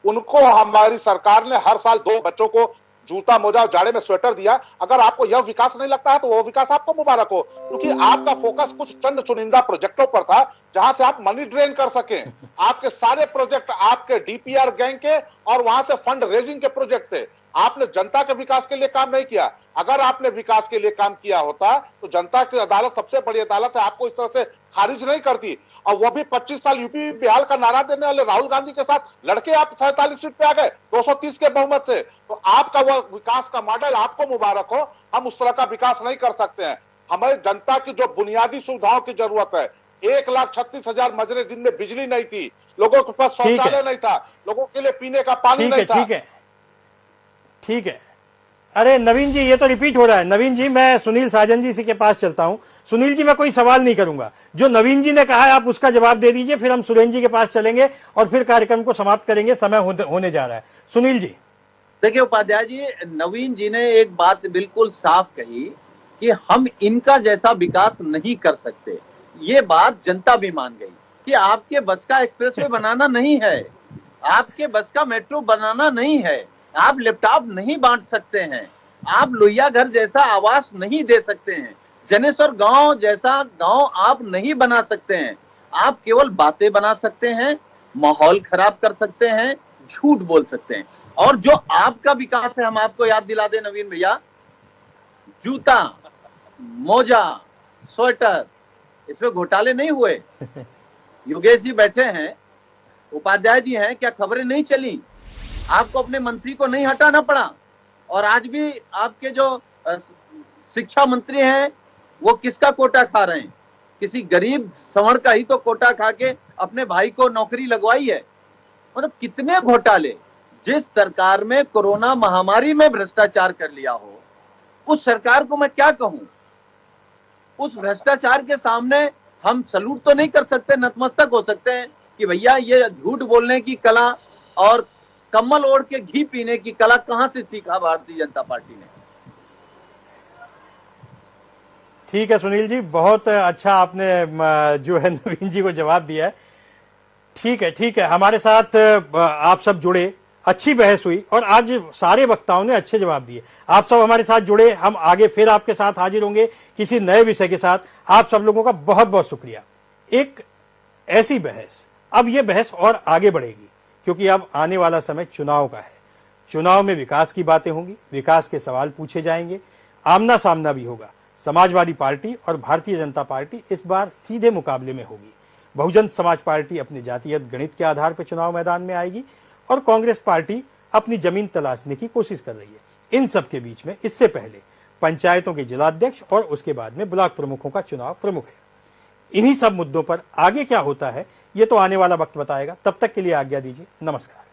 उनको हमारी सरकार ने हर साल 2 बच्चों को जूता मोजा और जाड़े में स्वेटर दिया। अगर आपको यह विकास नहीं लगता है तो वो विकास आपको मुबारक हो, क्योंकि आपका फोकस कुछ चंद चुनिंदा प्रोजेक्टों पर था जहां से आप मनी ड्रेन कर सकें। आपके सारे प्रोजेक्ट आपके डीपीआर गैंग के और वहां से फंड रेजिंग के प्रोजेक्ट थे। आपने जनता के विकास के लिए काम नहीं किया। अगर आपने विकास के लिए काम किया होता तो जनता की अदालत सबसे बड़ी अदालत है, आपको इस तरह से खारिज नहीं करती। और वो भी 25 साल यूपी बिहार का नारा देने वाले राहुल गांधी के साथ लड़के आप 47 सीट पे आ गए 230 के बहुमत से। तो आपका वह विकास का मॉडल आपको मुबारक हो, हम उस तरह का विकास नहीं कर सकते हैं। हमें जनता की जो बुनियादी सुविधाओं की जरूरत है, 1,36,000 मजरे जिनमें बिजली नहीं थी, लोगों के पास शौचालय नहीं था, लोगों के लिए पीने का पानी नहीं था। ठीक है। अरे नवीन जी, ये तो रिपीट हो रहा है। नवीन जी, मैं सुनील साजन जी के पास चलता हूं। सुनील जी, मैं कोई सवाल नहीं करूंगा, जो नवीन जी ने कहा है आप उसका जवाब दे दीजिए, फिर हम सुरेंद्र जी के पास चलेंगे और फिर कार्यक्रम को समाप्त करेंगे। समय होने जा रहा है। सुनील जी। देखिए उपाध्याय जी, नवीन जी ने एक बात बिल्कुल साफ कही कि हम इनका जैसा विकास नहीं कर सकते। ये बात जनता भी मान गई कि आपके बस का एक्सप्रेसवे बनाना नहीं है, आपके बस का मेट्रो बनाना नहीं है, आप लैपटॉप नहीं बांट सकते हैं, आप लोहिया घर जैसा आवास नहीं दे सकते हैं, जनेश्वर गांव जैसा गांव आप नहीं बना सकते हैं। आप केवल बातें बना सकते हैं, माहौल खराब कर सकते हैं, झूठ बोल सकते हैं। और जो आपका विकास है, हम आपको याद दिला दें नवीन भैया, जूता मोजा स्वेटर, इसमें घोटाले नहीं हुए। योगेश जी बैठे हैं, उपाध्याय जी हैं, क्या खबरें नहीं चली? आपको अपने मंत्री को नहीं हटाना पड़ा। और आज भी आपके जो शिक्षा मंत्री हैं वो किसका कोटा खा रहे हैं? किसी गरीब संवर्ण का ही तो कोटा खा के अपने भाई को नौकरी लगवाई है। मतलब कितने घोटाले। जिस सरकार में कोरोना महामारी में भ्रष्टाचार कर लिया हो, उस सरकार को मैं क्या कहूं? उस भ्रष्टाचार के सामने हम सलूट तो नहीं कर सकते, नतमस्तक हो सकते हैं कि भैया ये झूठ बोलने की कला और कम्बल ओढ़ के घी पीने की कला कहां से सीखा भारतीय जनता पार्टी ने? ठीक है सुनील जी, बहुत अच्छा आपने जो है नवीन जी को जवाब दिया है। ठीक है, हमारे साथ आप सब जुड़े, अच्छी बहस हुई और आज सारे वक्ताओं ने अच्छे जवाब दिए। आप सब हमारे साथ जुड़े, हम आगे फिर आपके साथ हाजिर होंगे किसी नए विषय के साथ। आप सब लोगों का बहुत बहुत शुक्रिया। एक ऐसी बहस, अब यह बहस और आगे बढ़ेगी क्योंकि अब आने वाला समय चुनाव का है। चुनाव में विकास की बातें होंगी, विकास के सवाल पूछे जाएंगे, आमना सामना भी होगा। समाजवादी पार्टी और भारतीय जनता पार्टी इस बार सीधे मुकाबले में होगी। बहुजन समाज पार्टी अपने जातीयत गणित के आधार पर चुनाव मैदान में आएगी और कांग्रेस पार्टी अपनी जमीन तलाशने की कोशिश कर रही है। इन सब के बीच में इससे पहले पंचायतों के जिलाध्यक्ष और उसके बाद में ब्लॉक प्रमुखों का चुनाव प्रमुख है। इन्हीं सब मुद्दों पर आगे क्या होता है ये तो आने वाला वक्त बताएगा। तब तक के लिए आज्ञा दीजिए, नमस्कार।